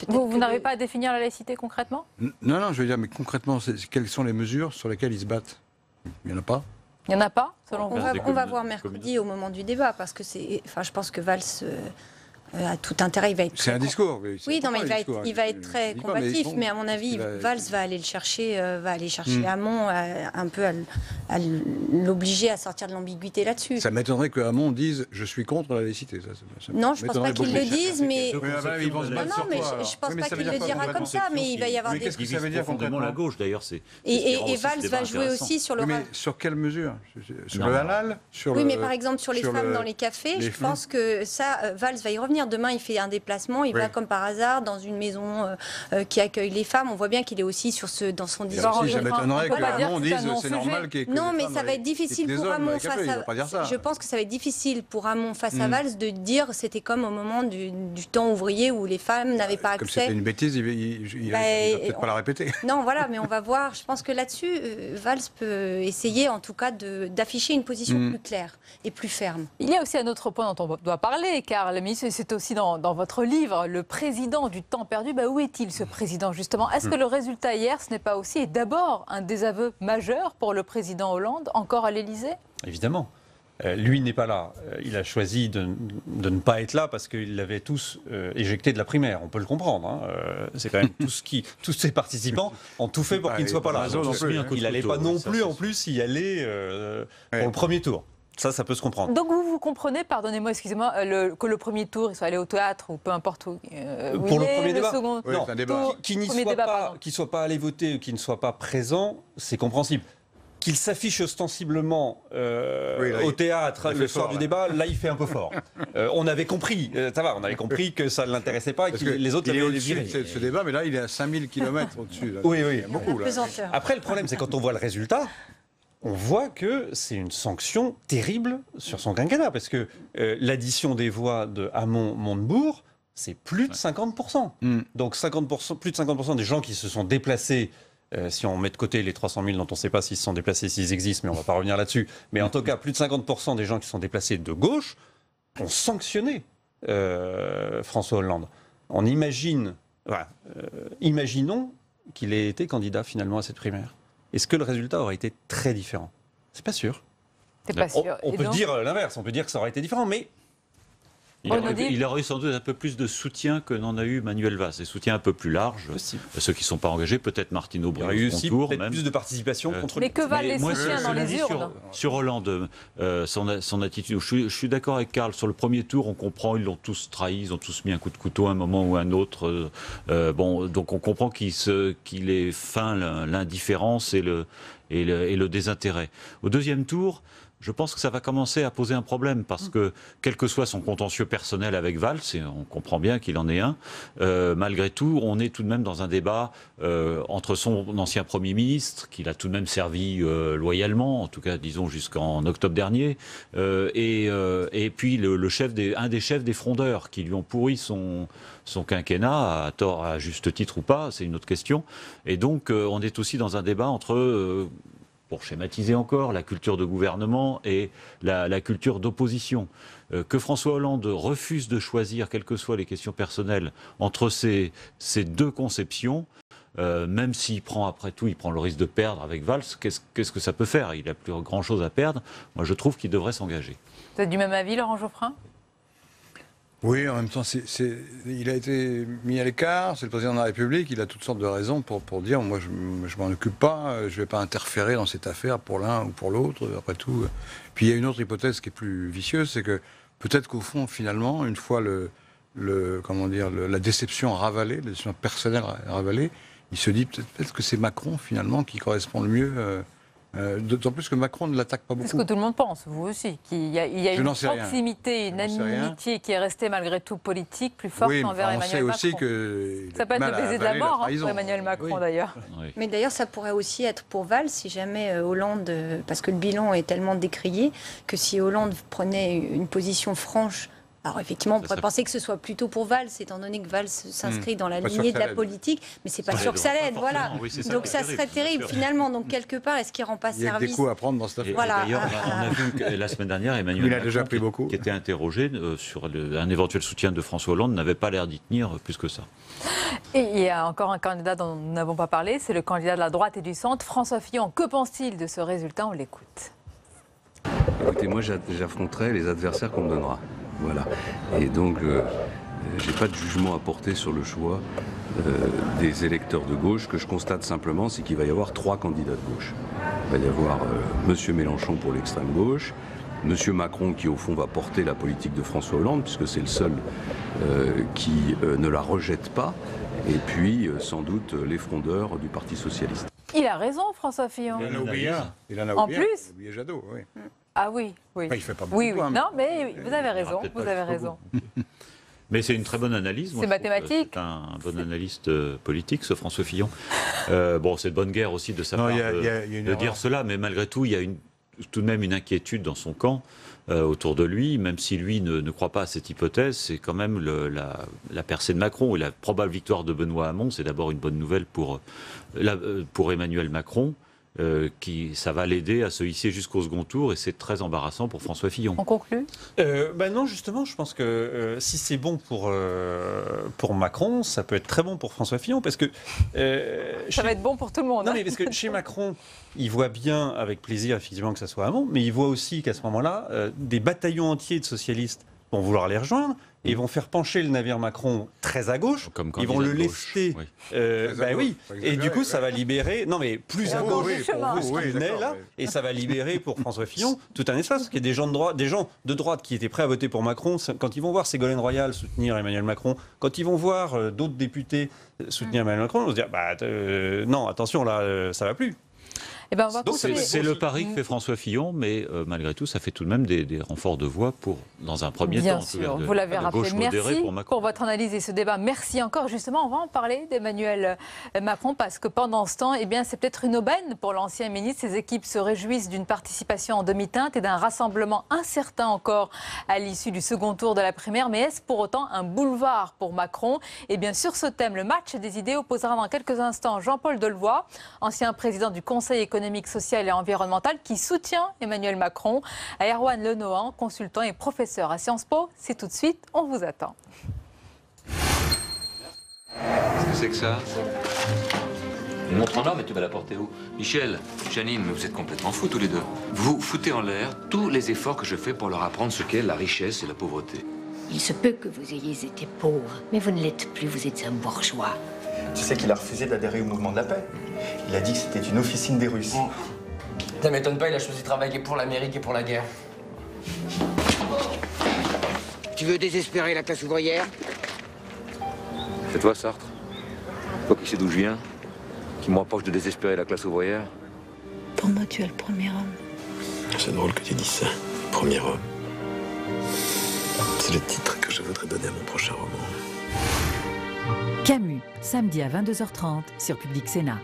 Vous n'arrivez pas à définir la laïcité concrètement? Non, je veux dire, mais concrètement, quelles sont les mesures sur lesquelles ils se battent? Il n'y en a pas. Il n'y en a pas, selon vous? On va voir mercredi au moment du débat, parce que je pense que Valls a tout intérêt. Il va être. C'est un discours. Oui, non, mais il va être très combatif. Mais à mon avis, Valls va aller le chercher, Hamon, un peu à l'obliger à sortir de l'ambiguïté là-dessus. Ça m'étonnerait que Hamon dise je suis contre la laïcité. Non, je ne pense pas qu'il le dise, mais. Ils vont se battre sur mais quoi, je pense pas qu'il le dira comme ça, mais il va y avoir des. Qu'est-ce que ça veut dire concrètement la gauche d'ailleurs, et Valls va jouer aussi sur le. Mais sur quelle mesure? Sur le halal? Oui, mais par exemple sur les femmes dans les cafés, je pense que ça, Valls va y revenir. Demain, il fait un déplacement, il va comme par hasard dans une maison qui accueille les femmes. On voit bien qu'il est aussi dans son discours. Ça m'étonnerait que Hamon dise c'est normal qu'il y ait que non, mais ça va être difficile pour Hamon face à. Je pense que ça va être difficile pour Hamon face à Valls de dire c'était comme au moment du temps ouvrier où les femmes n'avaient pas accès. Comme c'était une bêtise, il va peut-être pas la répéter. Non, voilà, mais on va voir. Je pense que là-dessus, Valls peut essayer en tout cas d'afficher une position plus claire et plus ferme. Il y a aussi un autre point dont on doit parler, car le ministre, c'est aussi dans votre livre, le président du temps perdu. Où est-il ce président justement? Est-ce que le résultat hier, ce n'est pas aussi et d'abord un désaveu majeur pour le président Hollande, encore à l'Élysée? Évidemment. Lui n'est pas là. Il a choisi de ne pas être là parce qu'ils l'avaient tous éjecté de la primaire. On peut le comprendre. Hein. C'est quand même tous ses participants ont tout fait pour qu'il ne soit pas là. Il n'allait pas non plus en plus y aller pour le premier tour. Ça peut se comprendre. Donc vous comprenez, pardonnez-moi, excusez-moi, que le premier tour, il soit allé au théâtre ou peu importe où. Pour le premier débat, second non, qu'il ne soit pas allé voter ou qu'il ne soit pas présent, c'est compréhensible. Qu'il s'affiche ostensiblement au théâtre le soir du débat, là il fait un peu fort. On avait compris, ça va, on avait compris que ça ne l'intéressait pas et que les autres avaient viré. Ce débat, mais là il est à 5000 km au-dessus. Là. Oui, beaucoup. Là. Après le problème, c'est quand on voit le résultat, on voit que c'est une sanction terrible sur son quinquennat, parce que l'addition des voix de Hamon-Montebourg, c'est plus de 50%. Donc 50%, plus de 50% des gens qui se sont déplacés, si on met de côté les 300 000 dont on ne sait pas s'ils se sont déplacés, s'ils existent, mais on ne va pas revenir là-dessus, mais en tout cas, plus de 50% des gens qui sont déplacés de gauche ont sanctionné François Hollande. On imagine, imaginons qu'il ait été candidat finalement à cette primaire. Est-ce que le résultat aurait été très différent? C'est pas sûr. C'est pas sûr. On peut dire l'inverse, on peut dire que ça aurait été différent, mais... Il aurait eu sans doute un peu plus de soutien que n'en a eu Manuel Valls, des soutiens un peu plus larges. Ceux qui ne sont pas engagés, peut-être Martine Aubry. Il y aurait eu aussi peut-être plus de participation contre lui. Mais que valent les soutiens dans les urnes? Sur Hollande, son attitude, je suis d'accord avec Karl, sur le premier tour, on comprend, ils l'ont tous trahi, ils ont tous mis un coup de couteau à un moment ou à un autre. Donc on comprend qu'il est fin l'indifférence et le désintérêt. Au deuxième tour, je pense que ça va commencer à poser un problème parce que, quel que soit son contentieux personnel avec Valls, et on comprend bien qu'il en est un, malgré tout, on est tout de même dans un débat entre son ancien Premier ministre, qu'il a tout de même servi loyalement, en tout cas, disons, jusqu'en octobre dernier, et puis un des chefs des frondeurs qui lui ont pourri son quinquennat, à tort, à juste titre ou pas, c'est une autre question. Et donc, on est aussi dans un débat entre... pour schématiser encore, la culture de gouvernement et la culture d'opposition. Que François Hollande refuse de choisir, quelles que soient les questions personnelles, entre ces deux conceptions, même s'il prend après tout, il prend le risque de perdre avec Valls, qu'est-ce que ça peut faire? Il n'a plus grand-chose à perdre. Moi, je trouve qu'il devrait s'engager. Vous êtes du même avis, Laurent Geoffrin? Oui, en même temps, il a été mis à l'écart, c'est le président de la République, il a toutes sortes de raisons pour dire moi je m'en occupe pas, je ne vais pas interférer dans cette affaire pour l'un ou pour l'autre, après tout. Puis il y a une autre hypothèse qui est plus vicieuse, c'est que peut-être qu'au fond, finalement, une fois la déception ravalée, la déception personnelle ravalée, il se dit peut-être que c'est Macron, finalement, qui correspond le mieux... D'autant plus que Macron ne l'attaque pas beaucoup. C'est ce que tout le monde pense, vous aussi. Qu'il y a une proximité, une amitié qui est restée malgré tout politique plus forte envers Emmanuel Macron. On sait aussi que ça peut être le baiser de la mort pour Emmanuel Macron d'ailleurs. Oui. Mais d'ailleurs, ça pourrait aussi être pour Valls si jamais Hollande, parce que le bilan est tellement décrié, que si Hollande prenait une position franche Alors effectivement, on pourrait penser que ce soit plutôt pour Valls, étant donné que Valls s'inscrit dans la lignée de la politique, mais c'est pas sûr que ça l'aide, voilà. Donc ça serait terrible finalement. Donc quelque part, est-ce qu'il rend pas service ? Il y a des coups à prendre dans cette affaire. Voilà. D'ailleurs, on a vu que la semaine dernière, Emmanuel Macron, qui était interrogé sur un éventuel soutien de François Hollande, n'avait pas l'air d'y tenir plus que ça. Et il y a encore un candidat dont nous n'avons pas parlé, c'est le candidat de la droite et du centre, François Fillon. Que pense-t-il de ce résultat ? On l'écoute. Écoutez, moi j'affronterai les adversaires qu'on me donnera. Voilà. Et donc, j'ai pas de jugement à porter sur le choix des électeurs de gauche. Ce que je constate simplement, c'est qu'il va y avoir 3 candidats de gauche. Il va y avoir Monsieur Mélenchon pour l'extrême gauche, Monsieur Macron qui au fond va porter la politique de François Hollande, puisque c'est le seul qui ne la rejette pas, et puis sans doute les frondeurs du Parti Socialiste. Il a raison, François Fillon. Il en a oublié un. En plus. Il a oublié Jadot, oui. Ah oui, oui. Enfin, il fait pas beaucoup. Non, mais vous avez raison, vous avez raison. Mais c'est une très bonne analyse. C'est mathématique. C'est un bon analyste politique, ce François Fillon. Bon, c'est de bonne guerre aussi de sa part de dire cela, mais malgré tout, il y a tout de même une inquiétude dans son camp autour de lui, même si lui ne croit pas à cette hypothèse. C'est quand même la percée de Macron et la probable victoire de Benoît Hamon. C'est d'abord une bonne nouvelle pour Emmanuel Macron. Ça va l'aider à se hisser jusqu'au second tour, et c'est très embarrassant pour François Fillon. On conclut ? Non, justement, je pense que si c'est bon pour Macron, ça peut être très bon pour François Fillon, parce que... ça va être bon pour tout le monde. Non, mais parce que chez Macron, il voit bien, avec plaisir, effectivement, que ça soit Hamon, mais il voit aussi qu'à ce moment-là, des bataillons entiers de socialistes vont vouloir les rejoindre, et ils vont faire pencher le navire Macron très à gauche, ils vont le laisser... Oui. Et du coup, ça va libérer... Non, mais plus à gauche pour vous, ce qu'il est là, et ça va libérer pour François Fillon tout un espace, parce qu'il y a des gens de droite qui étaient prêts à voter pour Macron, quand ils vont voir Ségolène Royal soutenir Emmanuel Macron, quand ils vont voir d'autres députés soutenir Emmanuel Macron, ils vont se dire, non, attention, là, ça va plus. C'est le pari que fait François Fillon, mais malgré tout, ça fait tout de même des renforts de voix dans un premier temps. Bien sûr, vous l'avez rappelé. Merci pour votre analyse et ce débat. Merci encore. Justement, on va en parler d'Emmanuel Macron, parce que pendant ce temps, c'est peut-être une aubaine pour l'ancien ministre. Ses équipes se réjouissent d'une participation en demi-teinte et d'un rassemblement incertain encore à l'issue du second tour de la primaire. Mais est-ce pour autant un boulevard pour Macron ? Et bien sur ce thème, le match des idées opposera dans quelques instants Jean-Paul Delevoye, ancien président du Conseil économique, social et environnemental, qui soutient Emmanuel Macron, à Erwan Lenohan, consultant et professeur à Sciences Po. C'est tout de suite, on vous attend. Qu'est-ce que c'est que ça? Une montre en or, mais tu vas la porter où? Michel, Janine, mais vous êtes complètement fous tous les deux. Vous foutez en l'air tous les efforts que je fais pour leur apprendre ce qu'est la richesse et la pauvreté. Il se peut que vous ayez été pauvre, mais vous ne l'êtes plus, vous êtes un bourgeois. Tu sais qu'il a refusé d'adhérer au mouvement de la paix. Il a dit que c'était une officine des Russes. Ça m'étonne pas, il a choisi de travailler pour l'Amérique et pour la guerre. Tu veux désespérer la classe ouvrière? C'est toi, Sartre? Toi qui sais d'où je viens, qui m'empêche de désespérer la classe ouvrière? Pour moi, tu es le premier homme. C'est drôle que tu dises ça. Premier homme. C'est le titre que je voudrais donner à mon prochain roman. Camus, samedi à 22h30 sur Public Sénat.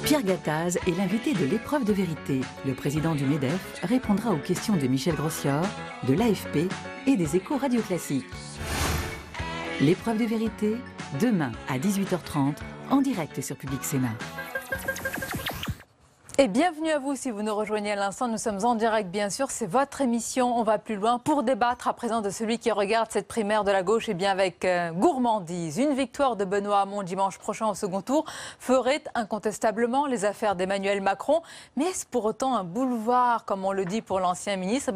Pierre Gattaz est l'invité de l'épreuve de vérité. Le président du MEDEF répondra aux questions de Michel Grossior, de l'AFP et des Échos Radio Classiques. L'épreuve de vérité, demain à 18h30, en direct sur Public Sénat. Et bienvenue à vous si vous nous rejoignez à l'instant. Nous sommes en direct, bien sûr. C'est votre émission. On va plus loin pour débattre à présent de celui qui regarde cette primaire de la gauche, et bien avec gourmandise. Une victoire de Benoît Hamon dimanche prochain au second tour ferait incontestablement les affaires d'Emmanuel Macron. Mais est-ce pour autant un boulevard, comme on le dit pour l'ancien ministre?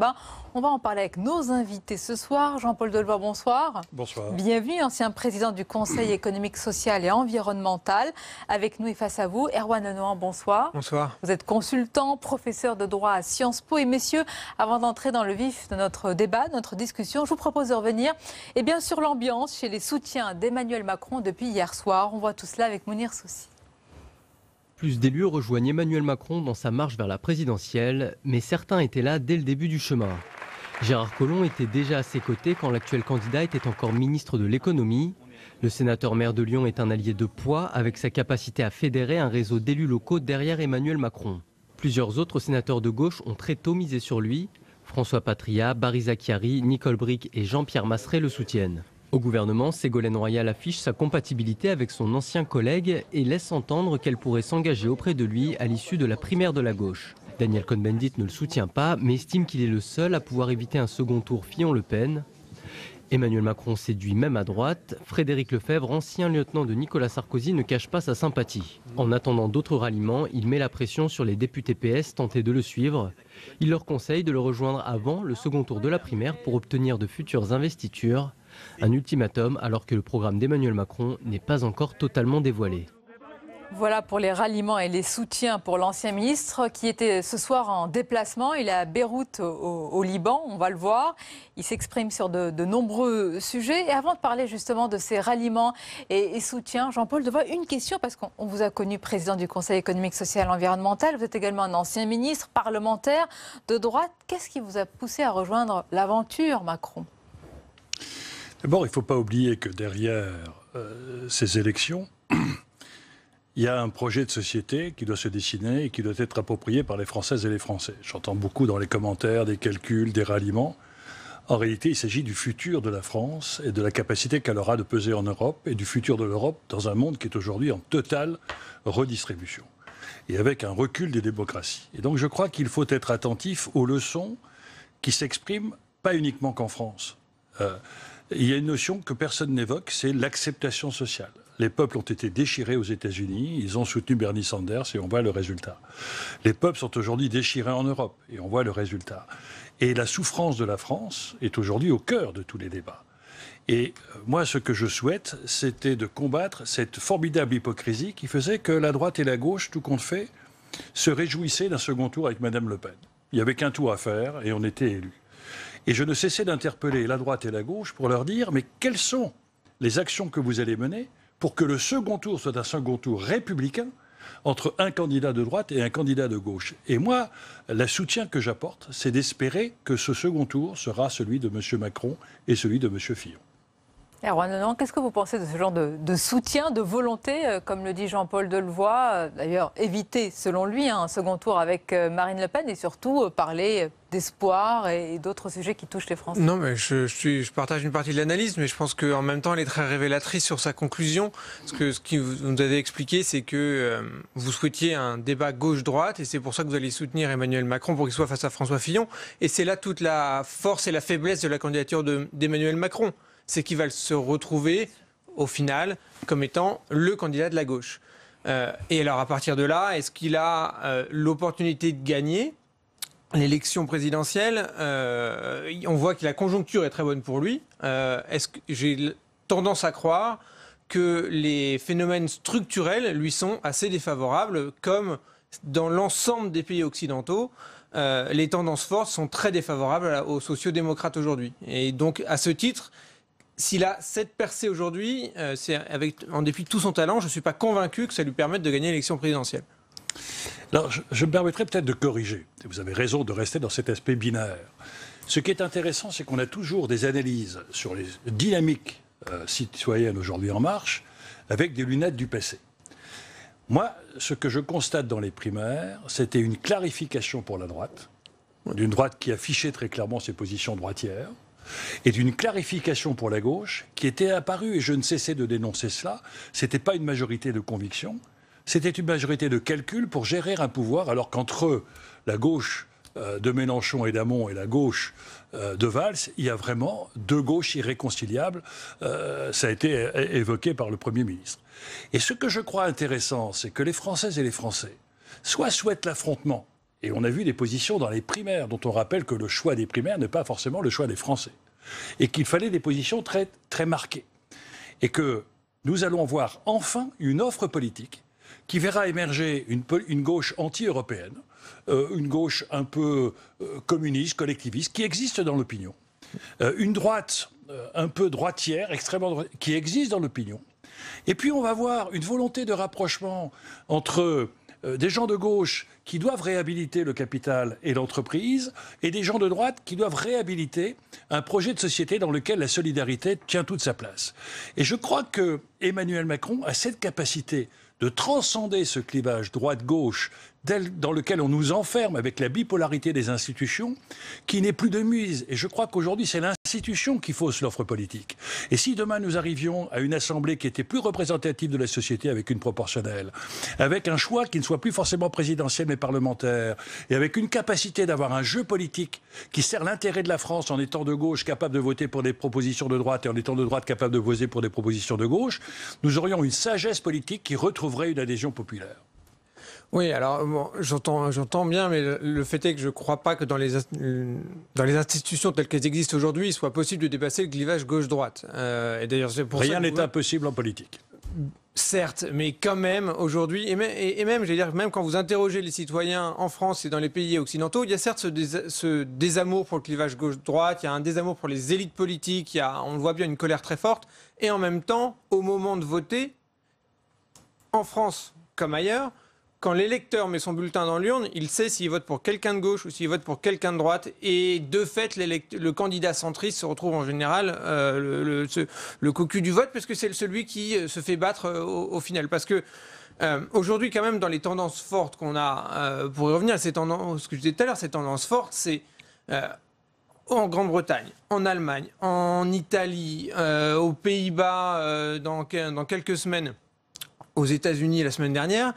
On va en parler avec nos invités ce soir. Jean-Paul Delevoye, bonsoir. Bonsoir. Bienvenue, ancien président du Conseil économique, social et environnemental. Avec nous et face à vous, Erwan Lenohan, bonsoir. Bonsoir. Vous êtes consultant, professeur de droit à Sciences Po. Et messieurs, avant d'entrer dans le vif de notre débat, de notre discussion, je vous propose de revenir sur l'ambiance chez les soutiens d'Emmanuel Macron depuis hier soir. On voit tout cela avec Mounir Soussi. Plus d'élus rejoignent Emmanuel Macron dans sa marche vers la présidentielle, mais certains étaient là dès le début du chemin. Gérard Collomb était déjà à ses côtés quand l'actuel candidat était encore ministre de l'économie. Le sénateur maire de Lyon est un allié de poids avec sa capacité à fédérer un réseau d'élus locaux derrière Emmanuel Macron. Plusieurs autres sénateurs de gauche ont très tôt misé sur lui. François Patriat, Barry Zacchiari, Nicole Bricq et Jean-Pierre Maseret le soutiennent. Au gouvernement, Ségolène Royal affiche sa compatibilité avec son ancien collègue et laisse entendre qu'elle pourrait s'engager auprès de lui à l'issue de la primaire de la gauche. Daniel Cohn-Bendit ne le soutient pas, mais estime qu'il est le seul à pouvoir éviter un second tour Fillon-Le Pen. Emmanuel Macron séduit même à droite. Frédéric Lefebvre, ancien lieutenant de Nicolas Sarkozy, ne cache pas sa sympathie. En attendant d'autres ralliements, il met la pression sur les députés PS tentés de le suivre. Il leur conseille de le rejoindre avant le second tour de la primaire pour obtenir de futures investitures. Un ultimatum alors que le programme d'Emmanuel Macron n'est pas encore totalement dévoilé. Voilà pour les ralliements et les soutiens pour l'ancien ministre qui était ce soir en déplacement. Il est à Beyrouth au Liban, on va le voir. Il s'exprime sur de nombreux sujets. Et avant de parler justement de ces ralliements et soutiens, Jean-Paul Delevoye, une question parce qu'on vous a connu président du Conseil économique, social et environnemental. Vous êtes également un ancien ministre, parlementaire de droite. Qu'est-ce qui vous a poussé à rejoindre l'aventure Macron ? D'abord, il ne faut pas oublier que derrière ces élections, il y a un projet de société qui doit se dessiner et qui doit être approprié par les Françaises et les Français. J'entends beaucoup dans les commentaires des calculs, des ralliements. En réalité, il s'agit du futur de la France et de la capacité qu'elle aura de peser en Europe et du futur de l'Europe dans un monde qui est aujourd'hui en totale redistribution et avec un recul des démocraties. Et donc je crois qu'il faut être attentif aux leçons qui s'expriment pas uniquement qu'en France. Il y a une notion que personne n'évoque, c'est l'acceptation sociale. Les peuples ont été déchirés aux États-Unis, ils ont soutenu Bernie Sanders et on voit le résultat. Les peuples sont aujourd'hui déchirés en Europe et on voit le résultat. Et la souffrance de la France est aujourd'hui au cœur de tous les débats. Et moi, ce que je souhaite, c'était de combattre cette formidable hypocrisie qui faisait que la droite et la gauche, tout compte fait, se réjouissaient d'un second tour avec Mme Le Pen. Il n'y avait qu'un tour à faire et on était élus. Et je ne cessais d'interpeller la droite et la gauche pour leur dire « Mais quelles sont les actions que vous allez mener pour que le second tour soit un second tour républicain entre un candidat de droite et un candidat de gauche ?» Et moi, le soutien que j'apporte, c'est d'espérer que ce second tour sera celui de M. Macron et celui de M. Fillon. Erwan Lenon, qu'est-ce que vous pensez de ce genre de soutien, de volonté, comme le dit Jean-Paul Delevoye, d'ailleurs éviter, selon lui, un second tour avec Marine Le Pen et surtout parler d'espoir et d'autres sujets qui touchent les Français? Non, mais je partage une partie de l'analyse, mais je pense qu'en même temps, elle est très révélatrice sur sa conclusion. Parce que ce que vous nous avez expliqué, c'est que vous souhaitiez un débat gauche-droite et c'est pour ça que vous allez soutenir Emmanuel Macron pour qu'il soit face à François Fillon. Et c'est là toute la force et la faiblesse de la candidature d'Emmanuel Macron. C'est qu'il va se retrouver, au final, comme étant le candidat de la gauche. Et alors, à partir de là, est-ce qu'il a l'opportunité de gagner l'élection présidentielle? On voit que la conjoncture est très bonne pour lui. Est-ce que j'ai tendance à croire que les phénomènes structurels lui sont assez défavorables, comme dans l'ensemble des pays occidentaux, les tendances fortes sont très défavorables aux sociodémocrates aujourd'hui. Et donc, à ce titre, s'il a cette percée aujourd'hui, en dépit de tout son talent, je ne suis pas convaincu que ça lui permette de gagner l'élection présidentielle. Alors, je me permettrai peut-être de corriger. Vous avez raison de rester dans cet aspect binaire. Ce qui est intéressant, c'est qu'on a toujours des analyses sur les dynamiques citoyennes aujourd'hui en marche avec des lunettes du passé. Moi, ce que je constate dans les primaires, c'était une clarification pour la droite, d'une droite qui affichait très clairement ses positions droitières, et d'une clarification pour la gauche qui était apparue, et je ne cessais de dénoncer cela, ce n'était pas une majorité de conviction, c'était une majorité de calcul pour gérer un pouvoir, alors qu'entre la gauche de Mélenchon et d'Hamon et la gauche de Valls, il y a vraiment deux gauches irréconciliables, ça a été évoqué par le Premier ministre. Et ce que je crois intéressant, c'est que les Françaises et les Français soit souhaitent l'affrontement, et on a vu des positions dans les primaires, dont on rappelle que le choix des primaires n'est pas forcément le choix des Français. Et qu'il fallait des positions très, très marquées. Et que nous allons voir enfin une offre politique qui verra émerger une gauche anti-européenne, une gauche un peu communiste, collectiviste, qui existe dans l'opinion. Une droite un peu droitière, extrêmement droitière, qui existe dans l'opinion. Et puis on va voir une volonté de rapprochement entre des gens de gauche qui doivent réhabiliter le capital et l'entreprise, et des gens de droite qui doivent réhabiliter un projet de société dans lequel la solidarité tient toute sa place. Et je crois que Emmanuel Macron a cette capacité de transcender ce clivage droite-gauche dans lequel on nous enferme avec la bipolarité des institutions, qui n'est plus de mise. Et je crois qu'aujourd'hui, c'est l'institution qui fausse l'offre politique. Et si demain nous arrivions à une assemblée qui était plus représentative de la société avec une proportionnelle, avec un choix qui ne soit plus forcément présidentiel mais parlementaire, et avec une capacité d'avoir un jeu politique qui sert l'intérêt de la France en étant de gauche capable de voter pour des propositions de droite et en étant de droite capable de voter pour des propositions de gauche, nous aurions une sagesse politique qui retrouverait une adhésion populaire. Oui, alors bon, j'entends bien, mais le fait est que je ne crois pas que dans les institutions telles qu'elles existent aujourd'hui, il soit possible de dépasser le clivage gauche-droite. Et d'ailleurs, c'est pour rien n'est impossible en politique. Certes, mais quand même, aujourd'hui, et même, j'allais dire, même quand vous interrogez les citoyens en France et dans les pays occidentaux, il y a certes ce désamour pour le clivage gauche-droite, il y a un désamour pour les élites politiques, on le voit bien, une colère très forte, et en même temps, au moment de voter, en France comme ailleurs, quand l'électeur met son bulletin dans l'urne, il sait s'il vote pour quelqu'un de gauche ou s'il vote pour quelqu'un de droite. Et de fait, le candidat centriste se retrouve en général le cocu du vote, parce que c'est celui qui se fait battre au final. Parce que aujourd'hui, quand même, dans les tendances fortes qu'on a, pour y revenir à ce que je disais tout à l'heure, ces tendances fortes, c'est en Grande-Bretagne, en Allemagne, en Italie, aux Pays-Bas, dans quelques semaines, aux États-Unis la semaine dernière,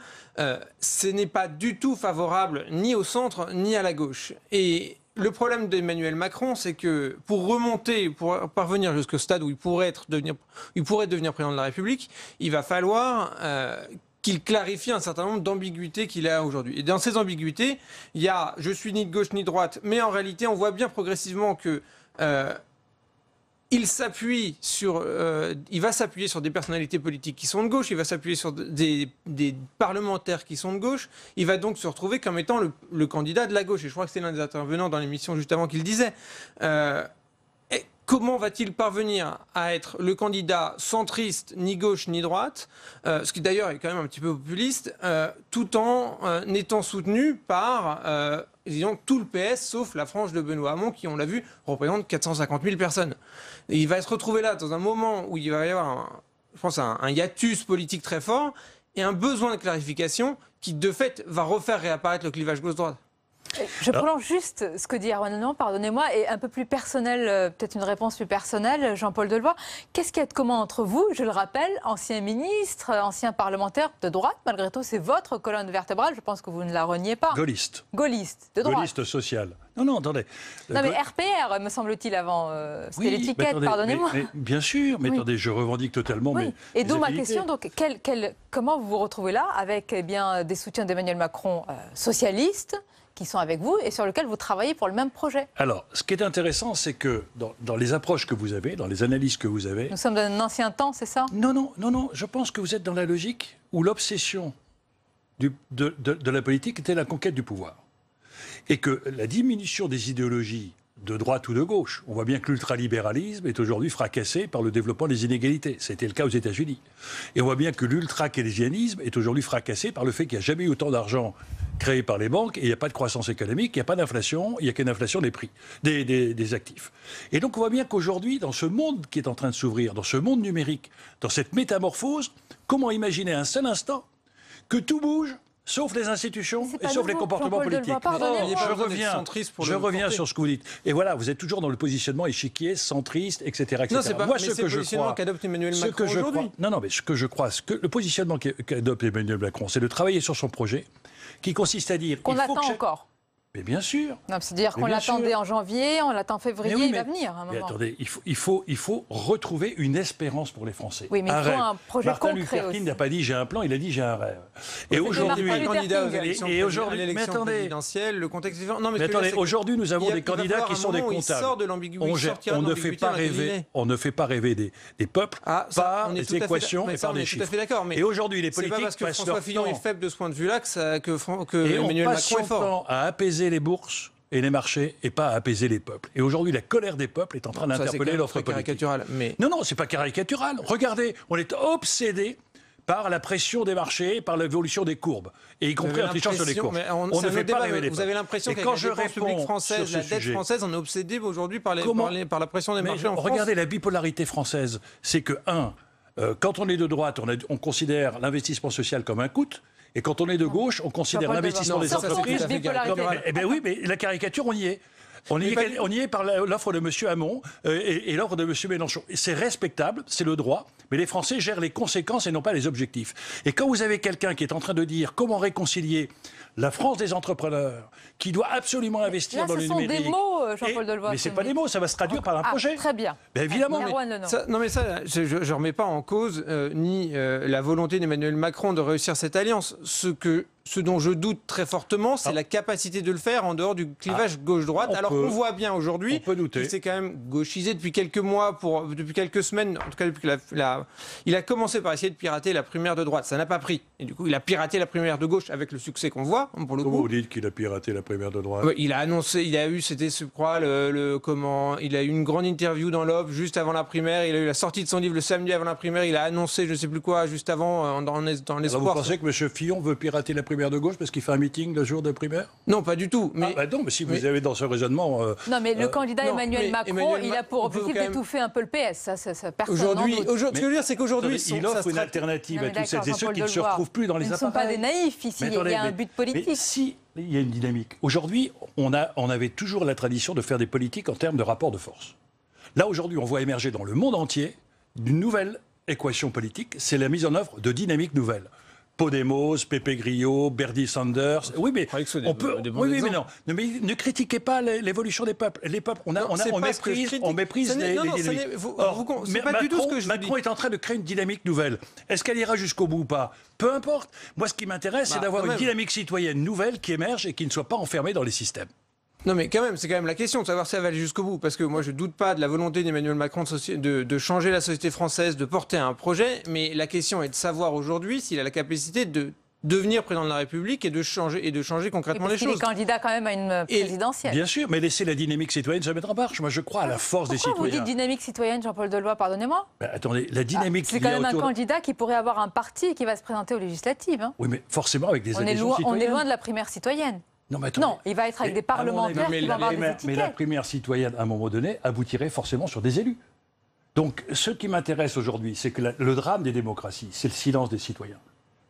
ce n'est pas du tout favorable ni au centre ni à la gauche. Et le problème d'Emmanuel Macron, c'est que pour remonter, pour parvenir jusqu'au stade où il pourrait devenir président de la République, il va falloir qu'il clarifie un certain nombre d'ambiguïtés qu'il a aujourd'hui. Et dans ces ambiguïtés, il y a « je suis ni de gauche ni de droite », mais en réalité, on voit bien progressivement que il va s'appuyer sur des personnalités politiques qui sont de gauche, il va s'appuyer sur des parlementaires qui sont de gauche, il va donc se retrouver comme étant le candidat de la gauche. Et je crois que c'est l'un des intervenants dans l'émission juste avant qui le disait. Comment va-t-il parvenir à être le candidat centriste, ni gauche ni droite, ce qui d'ailleurs est quand même un petit peu populiste, tout en étant soutenu par, disons, tout le PS, sauf la frange de Benoît Hamon, qui, on l'a vu, représente 450 000 personnes. Et il va se retrouver là, dans un moment où il va y avoir, je pense, un hiatus politique très fort, et un besoin de clarification qui, de fait, va refaire réapparaître le clivage gauche-droite. Je prolonge juste ce que dit Erwan Lenon, pardonnez-moi, et un peu plus personnel, peut-être une réponse plus personnelle, Jean-Paul Delevoye. Qu'est-ce qu'il y a de commun entre vous, je le rappelle, ancien ministre, ancien parlementaire de droite, malgré tout, c'est votre colonne vertébrale, je pense que vous ne la reniez pas. Gaulliste. Gaulliste, de droite. Gaulliste social. Non, attendez. Non, mais RPR, me semble-t-il, avant. C'était l'étiquette, pardonnez-moi. Mais bien sûr, mais attendez, je revendique totalement. Oui. Et d'où ma question, donc, comment vous vous retrouvez là, avec des soutiens d'Emmanuel Macron socialistes, qui sont avec vous et sur lesquels vous travaillez pour le même projet? Alors, ce qui est intéressant, c'est que dans les approches que vous avez, dans les analyses que vous avez... Nous sommes dans un ancien temps, c'est ça? Non, je pense que vous êtes dans la logique où l'obsession de la politique était la conquête du pouvoir. Et que la diminution des idéologies de droite ou de gauche, on voit bien que l'ultralibéralisme est aujourd'hui fracassé par le développement des inégalités. C'était le cas aux États-Unis. Et on voit bien que l'ultra-keynésianisme est aujourd'hui fracassé par le fait qu'il n'y a jamais eu autant d'argent créé par les banques et il n'y a pas de croissance économique, il n'y a pas d'inflation, il n'y a qu'une inflation des prix, des actifs. Et donc on voit bien qu'aujourd'hui, dans ce monde qui est en train de s'ouvrir, dans ce monde numérique, dans cette métamorphose, comment imaginer un seul instant que tout bouge sauf les institutions et sauf les comportements politiques. Je reviens sur ce que vous dites. Et voilà, vous êtes toujours dans le positionnement échiquier, centriste, etc. Non, c'est pas moi, ce que je crois. Qu'adopte Emmanuel Macron aujourd'hui. Non, mais ce que je crois, le positionnement qu'adopte Emmanuel Macron, c'est de travailler sur son projet, qui consiste à dire... Qu'on attend encore. Mais bien sûr. C'est-à-dire qu'on l'attendait en janvier, on l'attend en février, il va venir à un moment. Mais attendez, il faut retrouver une espérance pour les Français. Oui, mais il faut un projet Martin concret Luther King n'a pas dit j'ai un plan, il a dit j'ai un rêve. Et aujourd'hui, présidentielle, le contexte vivant. Non, mais attendez, aujourd'hui nous avons des candidats qui sont des comptables. On ne fait pas rêver des peuples par des équations et par des chiffres. Et aujourd'hui les politiques passent leur temps. C'est pas parce que François Fillon est faible de ce point de vue-là que Emmanuel Macron est fort. À apaiser les bourses et les marchés et pas à apaiser les peuples. Et aujourd'hui, la colère des peuples est en train d'interpeller l'offre politique. Mais... Non, c'est pas caricatural. Regardez, on est obsédé par la pression des marchés, par l'évolution des courbes, et y compris en trichant sur les courbes. On ne fait pas rêver les peuples. Vous avez l'impression qu'avec la dépense publique française, la dette française, on est obsédé aujourd'hui par la pression des marchés en France. Regardez la bipolarité française. C'est que, Quand on est de droite, on considère l'investissement social comme un coût. Et quand on est de gauche, on considère l'investissement des entreprises comme... Eh bien oui, mais la caricature, on y est. On y est par l'offre de M. Hamon et l'offre de M. Mélenchon. C'est respectable, c'est le droit, mais les Français gèrent les conséquences et non pas les objectifs. Et quand vous avez quelqu'un qui est en train de dire comment réconcilier la France des entrepreneurs, qui doit absolument investir dans le numérique... Ce sont des mots, Jean-Paul Delevoye. Mais ce n'est pas des mots, ça va se traduire par un projet. Très bien. Ben évidemment. Mais ça, je ne remets pas en cause ni la volonté d'Emmanuel Macron de réussir cette alliance. Ce dont je doute très fortement, c'est la capacité de le faire en dehors du clivage gauche-droite. Alors qu'on voit bien aujourd'hui qu'il s'est quand même gauchisé depuis quelques mois, depuis quelques semaines, en tout cas depuis il a commencé par essayer de pirater la primaire de droite. Ça n'a pas pris. Et du coup, il a piraté la primaire de gauche avec le succès qu'on voit. Pour le Comment coup. vous dites qu'il a piraté la primaire de droite? Ouais, il a annoncé, il a eu, c'était, je crois, il a eu une grande interview dans l'Obs juste avant la primaire. Il a eu la sortie de son livre le samedi avant la primaire. Il a annoncé, je ne sais plus quoi, juste avant, dans l'espoir. Vous pensez que M. Fillon veut pirater la primaire de gauche parce qu'il fait un meeting le jour de primaire? Non, pas du tout. Mais non, mais si vous avez dans ce raisonnement... non, mais le candidat Emmanuel Macron, il a pour objectif d'étouffer un peu le PS. Ça personne aujourd'hui, n'en doute. ce que je veux dire, c'est qu'aujourd'hui... Il offre une alternative à tous celles et ceux qui ne se retrouvent plus dans les appareils. Ils ne sont pas des naïfs ici, il y a un but politique. Mais si il y a une dynamique. Aujourd'hui, on avait toujours la tradition de faire des politiques en termes de rapport de force. Là, aujourd'hui, on voit émerger dans le monde entier une nouvelle équation politique, c'est la mise en œuvre de dynamiques nouvelles. Podemos, Pepe Grillo, Bernie Sanders. Oui, mais on peut. Oui, mais non. Mais ne critiquez pas l'évolution des peuples. Les peuples, on méprise les dynamiques. Macron est en train de créer une dynamique nouvelle. Est-ce qu'elle ira jusqu'au bout ou pas? Peu importe. Moi, ce qui m'intéresse, c'est d'avoir une dynamique citoyenne nouvelle qui émerge et qui ne soit pas enfermée dans les systèmes. Non mais quand même, c'est quand même la question de savoir si elle va aller jusqu'au bout. Parce que moi, je ne doute pas de la volonté d'Emmanuel Macron de changer la société française, de porter un projet. Mais la question est de savoir aujourd'hui s'il a la capacité de devenir président de la République et de changer concrètement les choses. Il est candidat quand même à une présidentielle. Bien sûr, mais laissez la dynamique citoyenne se mettre en marche. Moi, je crois à la force des citoyens. Pourquoi vous dites dynamique citoyenne, Jean-Paul Delevoye, pardonnez-moi? Attendez, la dynamique... c'est quand même un candidat qui pourrait avoir un parti et qui va se présenter aux législatives. Hein. Oui, mais forcément avec des adhésions citoyennes. On est loin de la primaire citoyenne. Non, il va être avec des parlementaires qui vont avoir des étiquettes. Mais la primaire citoyenne, à un moment donné, aboutirait forcément sur des élus. Donc, ce qui m'intéresse aujourd'hui, c'est que le drame des démocraties, c'est le silence des citoyens,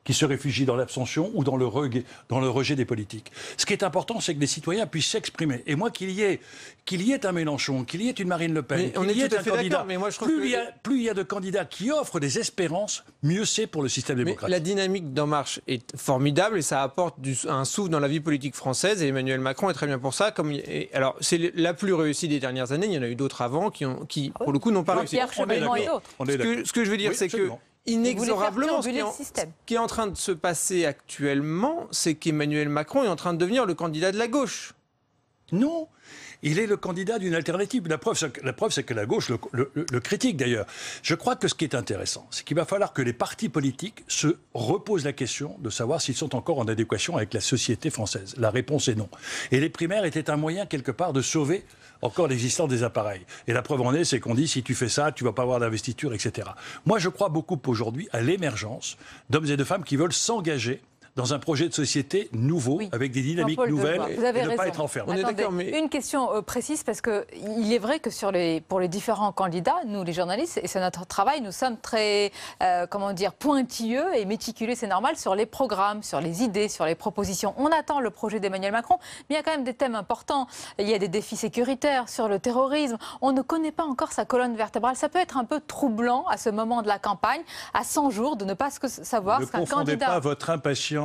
qui se réfugient dans l'abstention ou dans le rejet des politiques. Ce qui est important, c'est que les citoyens puissent s'exprimer. Et moi, qu'il y ait un Mélenchon, qu'il y ait une Marine Le Pen, qu'il y ait un candidat, plus il y a de candidats qui offrent des espérances, mieux c'est pour le système démocratique. La dynamique d'En Marche est formidable et ça apporte un souffle dans la vie politique française. Et Emmanuel Macron est très bien pour ça. Alors, c'est la plus réussie des dernières années. Il y en a eu d'autres avant qui pour le coup, n'ont pas réussi. Ce que je veux dire, c'est que inexorablement, ce qui est en train de se passer actuellement, c'est qu'Emmanuel Macron est en train de devenir le candidat de la gauche. Non, il est le candidat d'une alternative. La preuve, c'est que la gauche le critique d'ailleurs. Je crois que ce qui est intéressant, c'est qu'il va falloir que les partis politiques se reposent la question de savoir s'ils sont encore en adéquation avec la société française. La réponse est non. Et les primaires étaient un moyen, quelque part, de sauver encore l'existence des appareils. Et la preuve en est, c'est qu'on dit, si tu fais ça, tu ne vas pas avoir d'investiture, etc. Moi, je crois beaucoup aujourd'hui à l'émergence d'hommes et de femmes qui veulent s'engager dans un projet de société nouveau, avec des dynamiques nouvelles, et ne pas être enfermés. Une question précise, parce qu'il est vrai que pour les différents candidats, nous les journalistes, et c'est notre travail, nous sommes très pointilleux et méticuleux, c'est normal, sur les programmes, sur les idées, sur les propositions. On attend le projet d'Emmanuel Macron, mais il y a quand même des thèmes importants. Il y a des défis sécuritaires, sur le terrorisme. On ne connaît pas encore sa colonne vertébrale. Ça peut être un peu troublant à ce moment de la campagne, à 100 jours, de ne pas savoir ce qu'un candidat... Ne confondez pas votre impatience.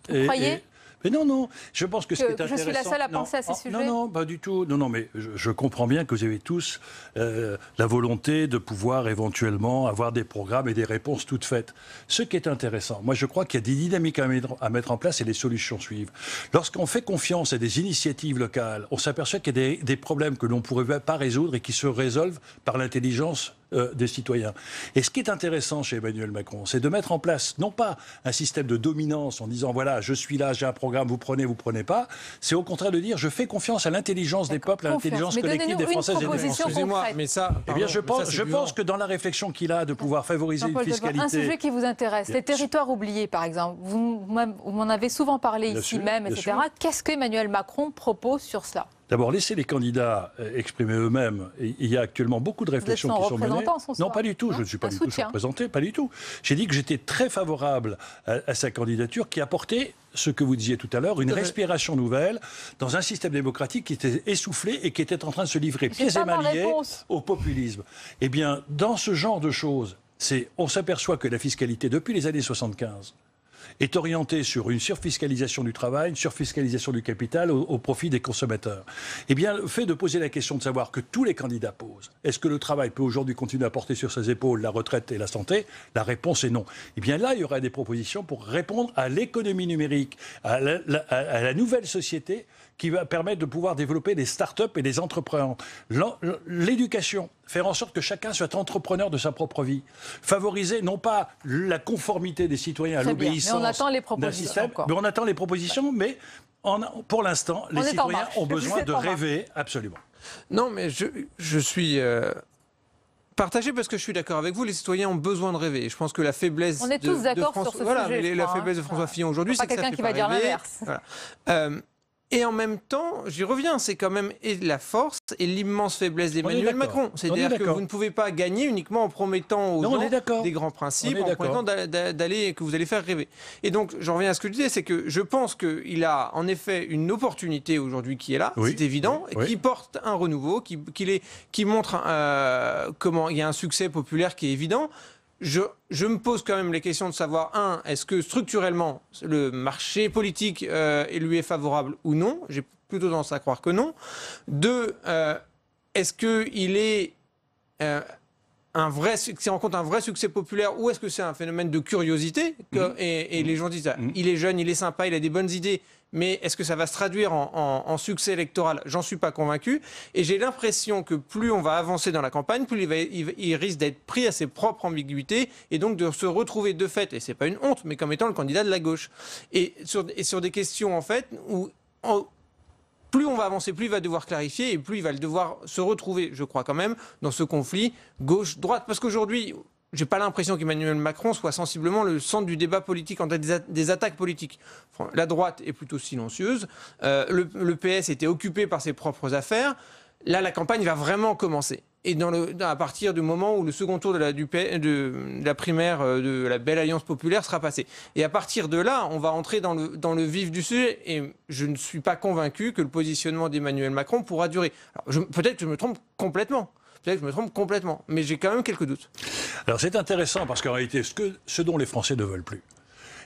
Vous croyez ? Mais non, je pense que ce qui est intéressant... Je suis la seule à penser à ces sujets. Non, pas du tout. Non, mais je comprends bien que vous avez tous la volonté de pouvoir éventuellement avoir des programmes et des réponses toutes faites. Ce qui est intéressant, moi je crois qu'il y a des dynamiques à mettre en place et les solutions suivent. Lorsqu'on fait confiance à des initiatives locales, on s'aperçoit qu'il y a des problèmes que l'on ne pourrait pas résoudre et qui se résolvent par l'intelligence des citoyens. Et ce qui est intéressant chez Emmanuel Macron, c'est de mettre en place, non pas un système de dominance en disant, voilà, je suis là, j'ai un programme, vous prenez pas. C'est au contraire de dire, je fais confiance à l'intelligence des peuples, à l'intelligence collective des Françaises et des Français. Excusez-moi, mais ça... Eh bien, je pense que dans la réflexion qu'il a de pouvoir favoriser une fiscalité... Un sujet qui vous intéresse, les territoires oubliés, par exemple. Vous m'en avez souvent parlé ici même, etc. Qu'est-ce qu'Emmanuel Macron propose sur cela ? D'abord, laissez les candidats exprimer eux-mêmes. Il y a actuellement beaucoup de réflexions qui sont menées. Non, pas du tout. Je ne suis pas du tout représenté, pas du tout. J'ai dit que j'étais très favorable à sa candidature qui apportait ce que vous disiez tout à l'heure, une respiration nouvelle dans un système démocratique qui était essoufflé et qui était en train de se livrer pieds et mains liés au populisme. Eh bien, dans ce genre de choses, on s'aperçoit que la fiscalité, depuis les années 75, est orientée sur une surfiscalisation du travail, une surfiscalisation du capital au profit des consommateurs. Eh bien, le fait de poser la question de savoir que tous les candidats posent, est-ce que le travail peut aujourd'hui continuer à porter sur ses épaules la retraite et la santé? La réponse est non. Eh bien là, il y aura des propositions pour répondre à l'économie numérique, à la nouvelle société qui va permettre de pouvoir développer des start-up et des entrepreneurs. L'éducation, faire en sorte que chacun soit entrepreneur de sa propre vie. Favoriser non pas la conformité des citoyens à l'obéissance mais on attend les propositions, d'un système, mais on attend les propositions, mais pour l'instant, les citoyens ont besoin de rêver, absolument. Non, mais je suis... partagé parce que je suis d'accord avec vous, les citoyens ont besoin de rêver. Je pense que la faiblesse on est tous d'accord sur ce sujet, mais la faiblesse de François Fillon aujourd'hui, c'est que ça fait quelqu'un qui va dire l'inverse. Voilà. Et en même temps, j'y reviens, c'est quand même la force et l'immense faiblesse d'Emmanuel Macron. C'est-à-dire que vous ne pouvez pas gagner uniquement en promettant aux gens des grands principes, en promettant que vous allez faire rêver. Et donc, j'en reviens à ce que je disais, c'est que je pense qu'il a en effet une opportunité aujourd'hui qui est là, c'est évident, qui porte un renouveau, qui montre comment il y a un succès populaire qui est évident. Je me pose quand même les questions de savoir, est-ce que structurellement, le marché politique lui est favorable ou non? J'ai plutôt tendance à croire que non. 2, est-ce qu'il est s'il rencontre un vrai succès populaire ou est-ce que c'est un phénomène de curiosité et les gens disent, il est jeune, il est sympa, il a des bonnes idées, mais est-ce que ça va se traduire en succès électoral? J'en suis pas convaincu. Et j'ai l'impression que plus on va avancer dans la campagne, plus il risque d'être pris à ses propres ambiguïtés et donc de se retrouver de fait, et c'est pas une honte, mais comme étant le candidat de la gauche. Et sur des questions, en fait, où plus on va avancer, plus il va devoir clarifier et plus il va devoir se retrouver, je crois quand même, dans ce conflit gauche-droite. Parce qu'aujourd'hui... j'ai pas l'impression qu'Emmanuel Macron soit sensiblement le centre du débat politique, en des attaques politiques. La droite est plutôt silencieuse. Le PS était occupé par ses propres affaires. Là, la campagne va vraiment commencer. Et à partir du moment où le second tour de la primaire de la belle alliance populaire sera passé. Et à partir de là, on va entrer dans le vif du sujet. Et je ne suis pas convaincu que le positionnement d'Emmanuel Macron pourra durer. Peut-être que je me trompe complètement. Peut-être que je me trompe complètement, mais j'ai quand même quelques doutes. Alors c'est intéressant parce qu'en réalité, ce dont les Français ne veulent plus,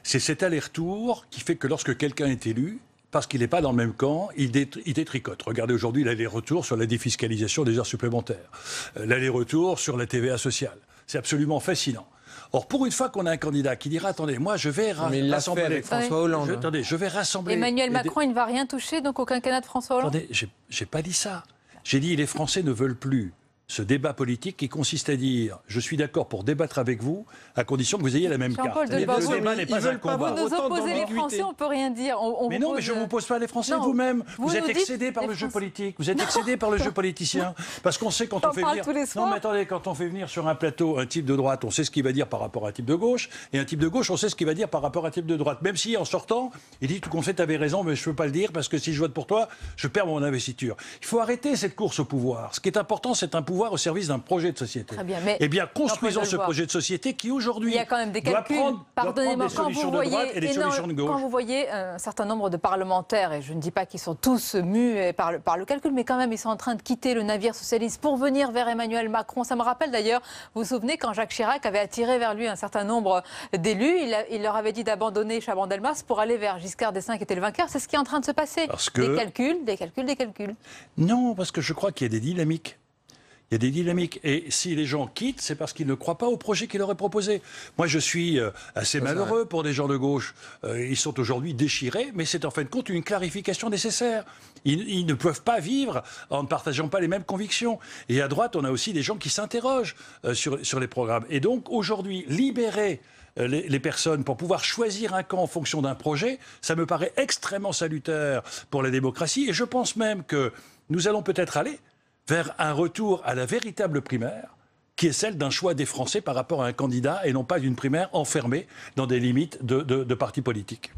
c'est cet aller-retour qui fait que lorsque quelqu'un est élu, parce qu'il n'est pas dans le même camp, il détricote. Regardez aujourd'hui l'aller-retour sur la défiscalisation des heures supplémentaires, l'aller-retour sur la TVA sociale. C'est absolument fascinant. Or, pour une fois qu'on a un candidat qui dira, attendez, moi je vais rassembler... avec François Hollande. Je vais rassembler... Emmanuel Macron, il ne va rien toucher donc au quinquennat de François Hollande. Attendez, j'ai pas dit ça. J'ai dit, les Français ne veulent plus ce débat politique qui consiste à dire je suis d'accord pour débattre avec vous à condition que vous ayez la même carte. Le débat n'est pas un combat. Vous nous opposez les Français, on ne peut rien dire. Mais non, mais je ne vous oppose pas les Français vous-même. Vous êtes excédés par le jeu politique. Vous êtes excédés par le jeu politicien. Parce qu'on sait quand on fait venir... Non, mais attendez, quand on fait venir sur un plateau un type de droite, on sait ce qu'il va dire par rapport à un type de gauche. Et un type de gauche, on sait ce qu'il va dire par rapport à un type de droite. Même si, en sortant, il dit tout compte fait, tu avais raison, mais je ne peux pas le dire parce que si je vote pour toi, je perds mon investiture. Il faut arrêter cette course au pouvoir. Ce qui est important, c'est un pouvoir au service d'un projet de société. Très bien, mais eh bien, construisons ce projet de société qui aujourd'hui doit prendre des solutions de droite et des solutions de gauche. Quand vous voyez un certain nombre de parlementaires, et je ne dis pas qu'ils sont tous mus par le calcul, mais quand même ils sont en train de quitter le navire socialiste pour venir vers Emmanuel Macron. Ça me rappelle d'ailleurs, vous vous souvenez, quand Jacques Chirac avait attiré vers lui un certain nombre d'élus, il leur avait dit d'abandonner Chaban-Delmas pour aller vers Giscard d'Estaing qui était le vainqueur. C'est ce qui est en train de se passer. Des calculs. Non, parce que je crois qu'il y a des dynamiques. Il y a des dynamiques. Et si les gens quittent, c'est parce qu'ils ne croient pas au projet qu'il leur est proposé. Moi, je suis assez malheureux pour des gens de gauche. Ils sont aujourd'hui déchirés, mais c'est en fin de compte une clarification nécessaire. Ils ne peuvent pas vivre en ne partageant pas les mêmes convictions. Et à droite, on a aussi des gens qui s'interrogent sur les programmes. Et donc, aujourd'hui, libérer les personnes pour pouvoir choisir un camp en fonction d'un projet, ça me paraît extrêmement salutaire pour la démocratie. Et je pense même que nous allons peut-être aller vers un retour à la véritable primaire, qui est celle d'un choix des Français par rapport à un candidat et non pas d'une primaire enfermée dans des limites de partis politiques.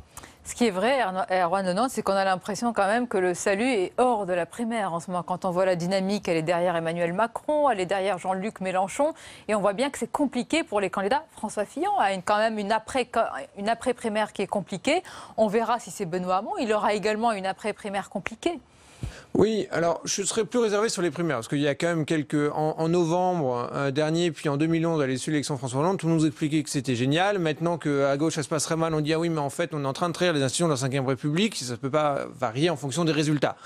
Ce qui est vrai, Erwan Lenormand, c'est qu'on a l'impression quand même que le salut est hors de la primaire en ce moment. Quand on voit la dynamique, elle est derrière Emmanuel Macron, elle est derrière Jean-Luc Mélenchon, et on voit bien que c'est compliqué pour les candidats. François Fillon a quand même une après-primaire qui est compliquée. On verra si c'est Benoît Hamon, il aura également une après-primaire compliquée. Oui, alors je serais plus réservé sur les primaires, parce qu'il y a quand même en novembre dernier, puis en 2011, à l'issue de l'élection François Hollande, tout nous expliquait que c'était génial. Maintenant qu'à gauche ça se passerait mal, on dit ah oui, mais en fait on est en train de trahir les institutions de la Ve République, ça ne peut pas varier en fonction des résultats.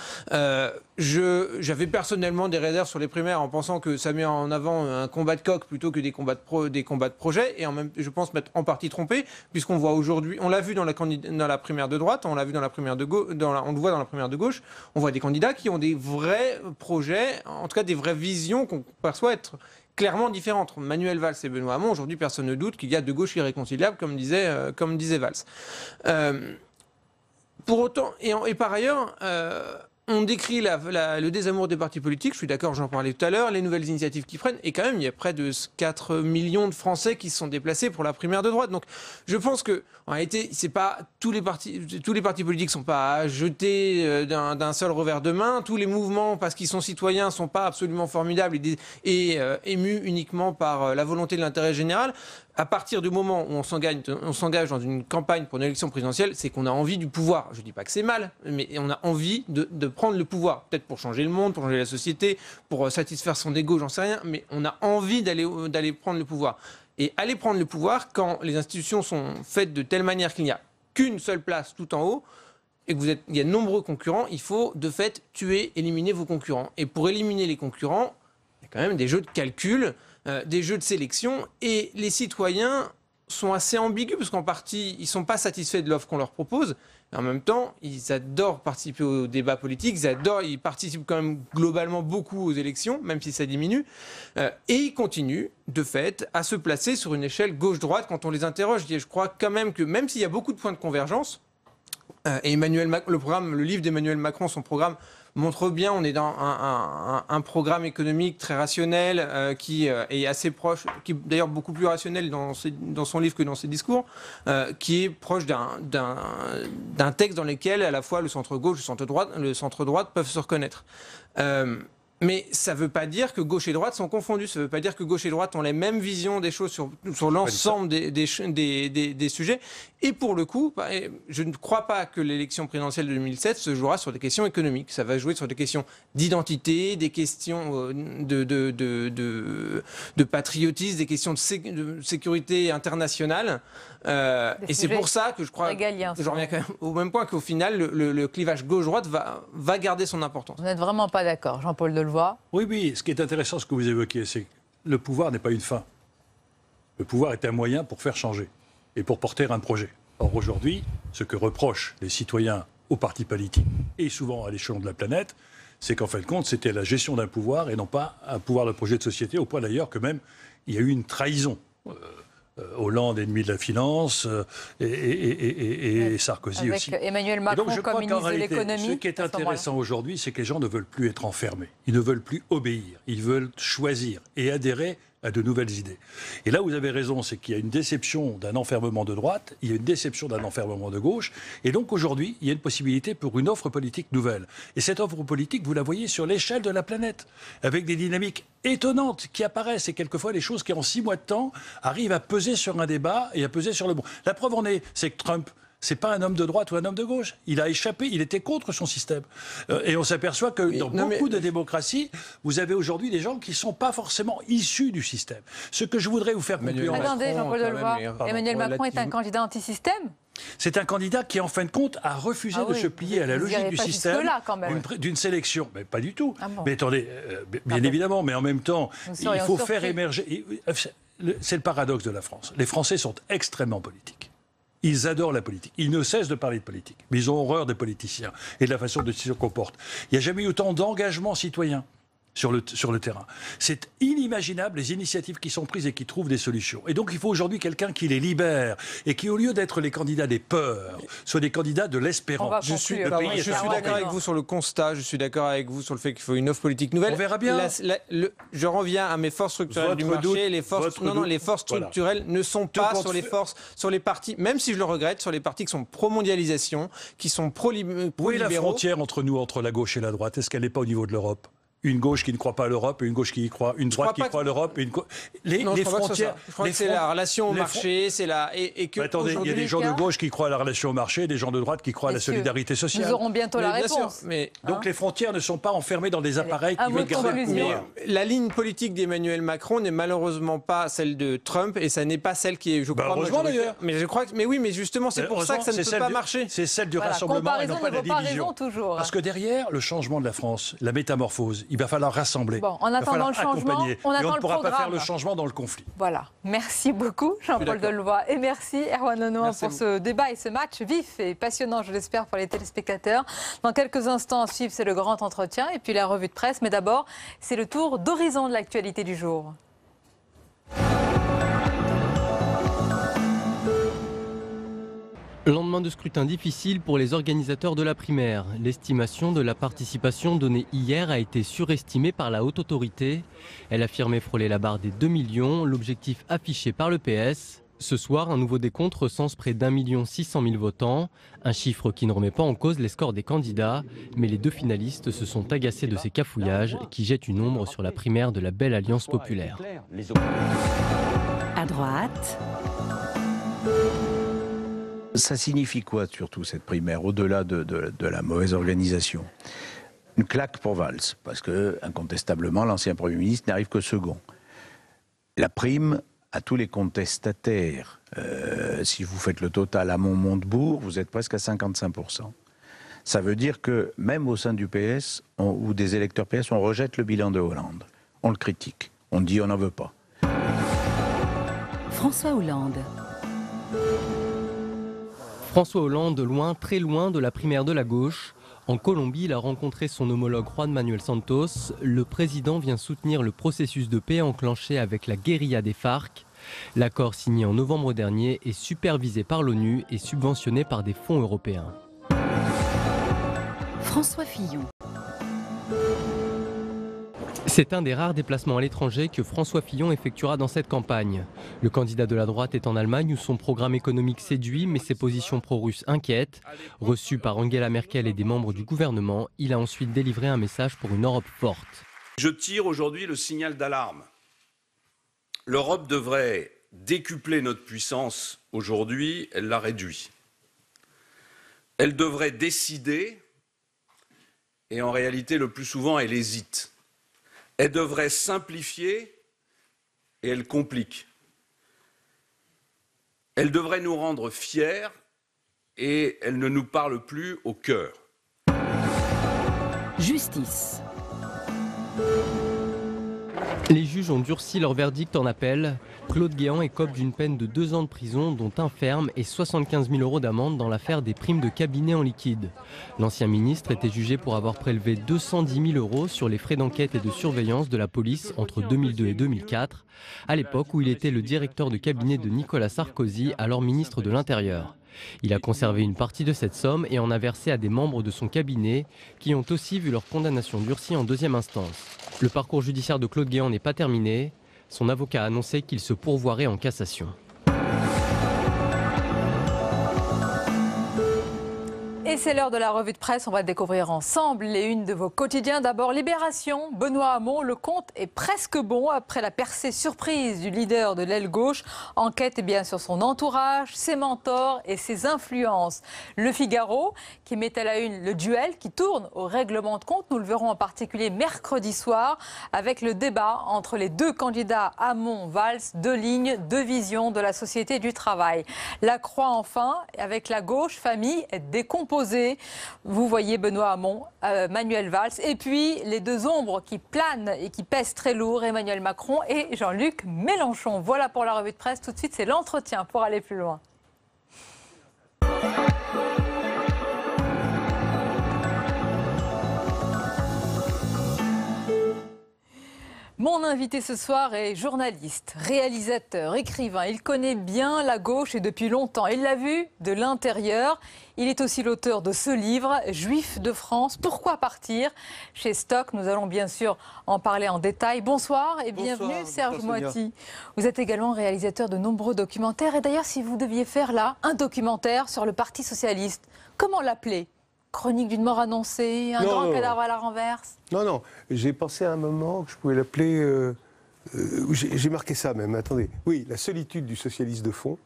J'avais personnellement des réserves sur les primaires en pensant que ça met en avant un combat de coq plutôt que des combats de projet, et je pense m'être en partie trompé, puisqu'on voit aujourd'hui, on l'a vu dans la primaire de droite, on l'a vu dans la primaire de gauche, on le voit dans la primaire de gauche, on voit des candidats qui ont des vrais projets, en tout cas des vraies visions qu'on perçoit être clairement différentes. Manuel Valls et Benoît Hamon, aujourd'hui personne ne doute qu'il y a deux gauches irréconciliables, comme disait Valls. Pour autant, et par ailleurs, on décrit le désamour des partis politiques, je suis d'accord, j'en parlais tout à l'heure, les nouvelles initiatives qu'ils prennent, et quand même, il y a près de 4 millions de Français qui se sont déplacés pour la primaire de droite. Donc, je pense que, en réalité, c'est pas tous les partis politiques sont pas à jeter d'un seul revers de main. Tous les mouvements, parce qu'ils sont citoyens, sont pas absolument formidables et émus uniquement par la volonté de l'intérêt général. À partir du moment où on s'engage dans une campagne pour une élection présidentielle, c'est qu'on a envie du pouvoir. Je ne dis pas que c'est mal, mais on a envie de prendre le pouvoir. Peut-être pour changer le monde, pour changer la société, pour satisfaire son ego, j'en sais rien, mais on a envie d'aller prendre le pouvoir. Et aller prendre le pouvoir, quand les institutions sont faites de telle manière qu'il n'y a qu'une seule place tout en haut, et qu'il y a de nombreux concurrents, il faut de fait éliminer vos concurrents. Et pour éliminer les concurrents, il y a quand même des jeux de calcul, des jeux de sélection, et les citoyens sont assez ambigus parce qu'en partie ils sont pas satisfaits de l'offre qu'on leur propose, et en même temps ils adorent participer au débat politique, ils participent quand même globalement beaucoup aux élections, même si ça diminue, et ils continuent de fait à se placer sur une échelle gauche-droite quand on les interroge. Je crois quand même que même s'il y a beaucoup de points de convergence, et le livre d'Emmanuel Macron, son programme montre bien, on est dans un programme économique très rationnel qui est assez proche, qui est d'ailleurs beaucoup plus rationnel dans son livre que dans ses discours, qui est proche d'un texte dans lequel à la fois le centre-gauche et le centre-droite peuvent se reconnaître. Mais ça ne veut pas dire que gauche et droite sont confondus. Ça ne veut pas dire que gauche et droite ont les mêmes visions des choses sur l'ensemble des sujets. Et pour le coup, je ne crois pas que l'élection présidentielle de 2007 se jouera sur des questions économiques. Ça va jouer sur des questions d'identité, des questions de patriotisme, des questions de sécurité internationale. Et c'est pour ça que je crois, je reviens quand même au même point, qu'au final, le clivage gauche-droite va garder son importance. Vous n'êtes vraiment pas d'accord, Jean-Paul Delevoye? Oui, ce qui est intéressant, ce que vous évoquez, c'est que le pouvoir n'est pas une fin. Le pouvoir est un moyen pour faire changer et pour porter un projet. Or, aujourd'hui, ce que reprochent les citoyens aux partis politiques, et souvent à l'échelon de la planète, c'est qu'en fin de compte, c'était la gestion d'un pouvoir et non pas un pouvoir de projet de société, au point d'ailleurs que même il y a eu une trahison. Hollande, ennemi de la finance, et Sarkozy avec aussi. Emmanuel Macron comme ministre de l'économie. Ce qui est intéressant aujourd'hui, c'est que les gens ne veulent plus être enfermés. Ils ne veulent plus obéir. Ils veulent choisir et adhérer à de nouvelles idées. Et là, vous avez raison, c'est qu'il y a une déception d'un enfermement de droite, il y a une déception d'un enfermement de gauche, et donc aujourd'hui, il y a une possibilité pour une offre politique nouvelle. Et cette offre politique, vous la voyez sur l'échelle de la planète, avec des dynamiques étonnantes qui apparaissent, et quelquefois des choses qui, en 6 mois de temps, arrivent à peser sur un débat et à peser sur le bon. La preuve en est, c'est que Trump, c'est pas un homme de droite ou un homme de gauche. Il a échappé, il était contre son système. Et on s'aperçoit que dans beaucoup de démocraties, vous avez aujourd'hui des gens qui ne sont pas forcément issus du système. Ce que je voudrais vous faire conclure... Attendez, Jean-Paul Delevoye, Emmanuel Macron est un candidat anti-système ? C'est un candidat qui, en fin de compte, a refusé de se plier à la logique du système d'une sélection. Mais pas du tout. Mais attendez, bien évidemment, mais en même temps, il faut faire émerger... C'est le paradoxe de la France. Les Français sont extrêmement politiques. Ils adorent la politique. Ils ne cessent de parler de politique. Mais ils ont horreur des politiciens et de la façon dont ils se comportent. Il n'y a jamais eu autant d'engagement citoyen. sur le terrain. C'est inimaginable les initiatives qui sont prises et qui trouvent des solutions. Et donc il faut aujourd'hui quelqu'un qui les libère et qui, au lieu d'être les candidats des peurs, soit des candidats de l'espérance. Je suis d'accord avec vous sur le constat, je suis d'accord avec vous sur le fait qu'il faut une offre politique nouvelle. On verra bien. Je reviens à mes forces structurelles du marché. Les forces structurelles ne sont pas sur les partis, même si je le regrette, sur les partis qui sont pro-mondialisation, qui sont pro-libéraux. Où est la frontière entre nous, entre la gauche et la droite? Est-ce qu'elle n'est pas au niveau de l'Europe? Une gauche qui ne croit pas à l'Europe et une gauche qui y croit, une droite qui croit à l'Europe et les frontières. Je crois que c'est la relation au marché, c'est la attendez, il y a des gens de gauche qui croient à la relation au marché, des gens de droite qui croient à la solidarité sociale. Nous aurons bientôt la réponse. Donc les frontières ne sont pas enfermées dans des appareils qui veulent garder le pouvoir. La ligne politique d'Emmanuel Macron n'est malheureusement pas celle de Trump et ça n'est pas celle qui est, je crois, heureusement d'ailleurs. Mais oui, mais justement, c'est pour ça que ça ne peut pas marcher. C'est celle du rassemblement et non pas de la division. Toujours. Parce que derrière le changement de la France, la métamorphose, il va falloir rassembler. Bon, en attendant le changement, on ne pourra pas faire le changement dans le conflit. Voilà. Merci beaucoup Jean-Paul Delevoye et merci Erwan Lenoir pour ce débat et ce match vif et passionnant, je l'espère, pour les téléspectateurs. Dans quelques instants à suivre, c'est le grand entretien et puis la revue de presse. Mais d'abord, c'est le tour d'horizon de l'actualité du jour. Lendemain de scrutin difficile pour les organisateurs de la primaire. L'estimation de la participation donnée hier a été surestimée par la haute autorité. Elle affirmait frôler la barre des 2 millions, l'objectif affiché par le PS. Ce soir, un nouveau décompte recense près d'1 600 000 votants, un chiffre qui ne remet pas en cause les scores des candidats. Mais les deux finalistes se sont agacés de ces cafouillages qui jettent une ombre sur la primaire de la belle Alliance populaire. À droite. Ça signifie quoi, surtout, cette primaire, au-delà de la mauvaise organisation? Une claque pour Valls, parce que, incontestablement, l'ancien Premier ministre n'arrive que second. La prime à tous les contestataires, si vous faites le total à Montebourg, vous êtes presque à 55%. Ça veut dire que, même au sein du PS, ou des électeurs PS, on rejette le bilan de Hollande. On le critique. On dit on n'en veut pas. François Hollande. François Hollande, loin, très loin de la primaire de la gauche. En Colombie, il a rencontré son homologue Juan Manuel Santos. Le président vient soutenir le processus de paix enclenché avec la guérilla des FARC. L'accord signé en novembre dernier est supervisé par l'ONU et subventionné par des fonds européens. François Fillon. C'est un des rares déplacements à l'étranger que François Fillon effectuera dans cette campagne. Le candidat de la droite est en Allemagne où son programme économique séduit, mais ses positions pro-russes inquiètent. Reçu par Angela Merkel et des membres du gouvernement, il a ensuite délivré un message pour une Europe forte. Je tire aujourd'hui le signal d'alarme. L'Europe devrait décupler notre puissance aujourd'hui, elle la réduit. Elle devrait décider, et en réalité le plus souvent elle hésite. Elle devrait simplifier et elle complique. Elle devrait nous rendre fiers et elle ne nous parle plus au cœur. Justice. Les juges ont durci leur verdict en appel. Claude Guéant écope d'une peine de 2 ans de prison, dont 1 ferme et 75 000 € d'amende dans l'affaire des primes de cabinet en liquide. L'ancien ministre était jugé pour avoir prélevé 210 000 € sur les frais d'enquête et de surveillance de la police entre 2002 et 2004, à l'époque où il était le directeur de cabinet de Nicolas Sarkozy, alors ministre de l'Intérieur. Il a conservé une partie de cette somme et en a versé à des membres de son cabinet qui ont aussi vu leur condamnation durcie en 2e instance. Le parcours judiciaire de Claude Guéant n'est pas terminé. Son avocat a annoncé qu'il se pourvoirait en cassation. Et c'est l'heure de la revue de presse. On va découvrir ensemble les unes de vos quotidiens. D'abord, Libération. Benoît Hamon, le compte est presque bon après la percée surprise du leader de l'aile gauche. Enquête bien sur son entourage, ses mentors et ses influences. Le Figaro, qui met à la une le duel qui tourne au règlement de compte. Nous le verrons en particulier mercredi soir avec le débat entre les deux candidats Hamon-Valls, 2 lignes, 2 visions de la société du travail. La Croix enfin, avec la gauche, famille décomposée. Vous voyez Benoît Hamon, Manuel Valls et puis les 2 ombres qui planent et qui pèsent très lourd, Emmanuel Macron et Jean-Luc Mélenchon. Voilà pour la revue de presse. Tout de suite, c'est l'entretien pour aller plus loin. Mon invité ce soir est journaliste, réalisateur, écrivain. Il connaît bien la gauche et depuis longtemps. Il l'a vu de l'intérieur. Il est aussi l'auteur de ce livre, Juifs de France, pourquoi partir? Chez Stock, nous allons bien sûr en parler en détail. Bonsoir et bienvenue Serge Moiti. Vous êtes également réalisateur de nombreux documentaires. Et d'ailleurs, si vous deviez faire là un documentaire sur le Parti Socialiste, comment l'appeler? Chronique d'une mort annoncée, un grand cadavre à la renverse? Non, j'ai pensé à un moment que je pouvais l'appeler... j'ai marqué ça même, attendez. Oui, la solitude du socialiste de fond.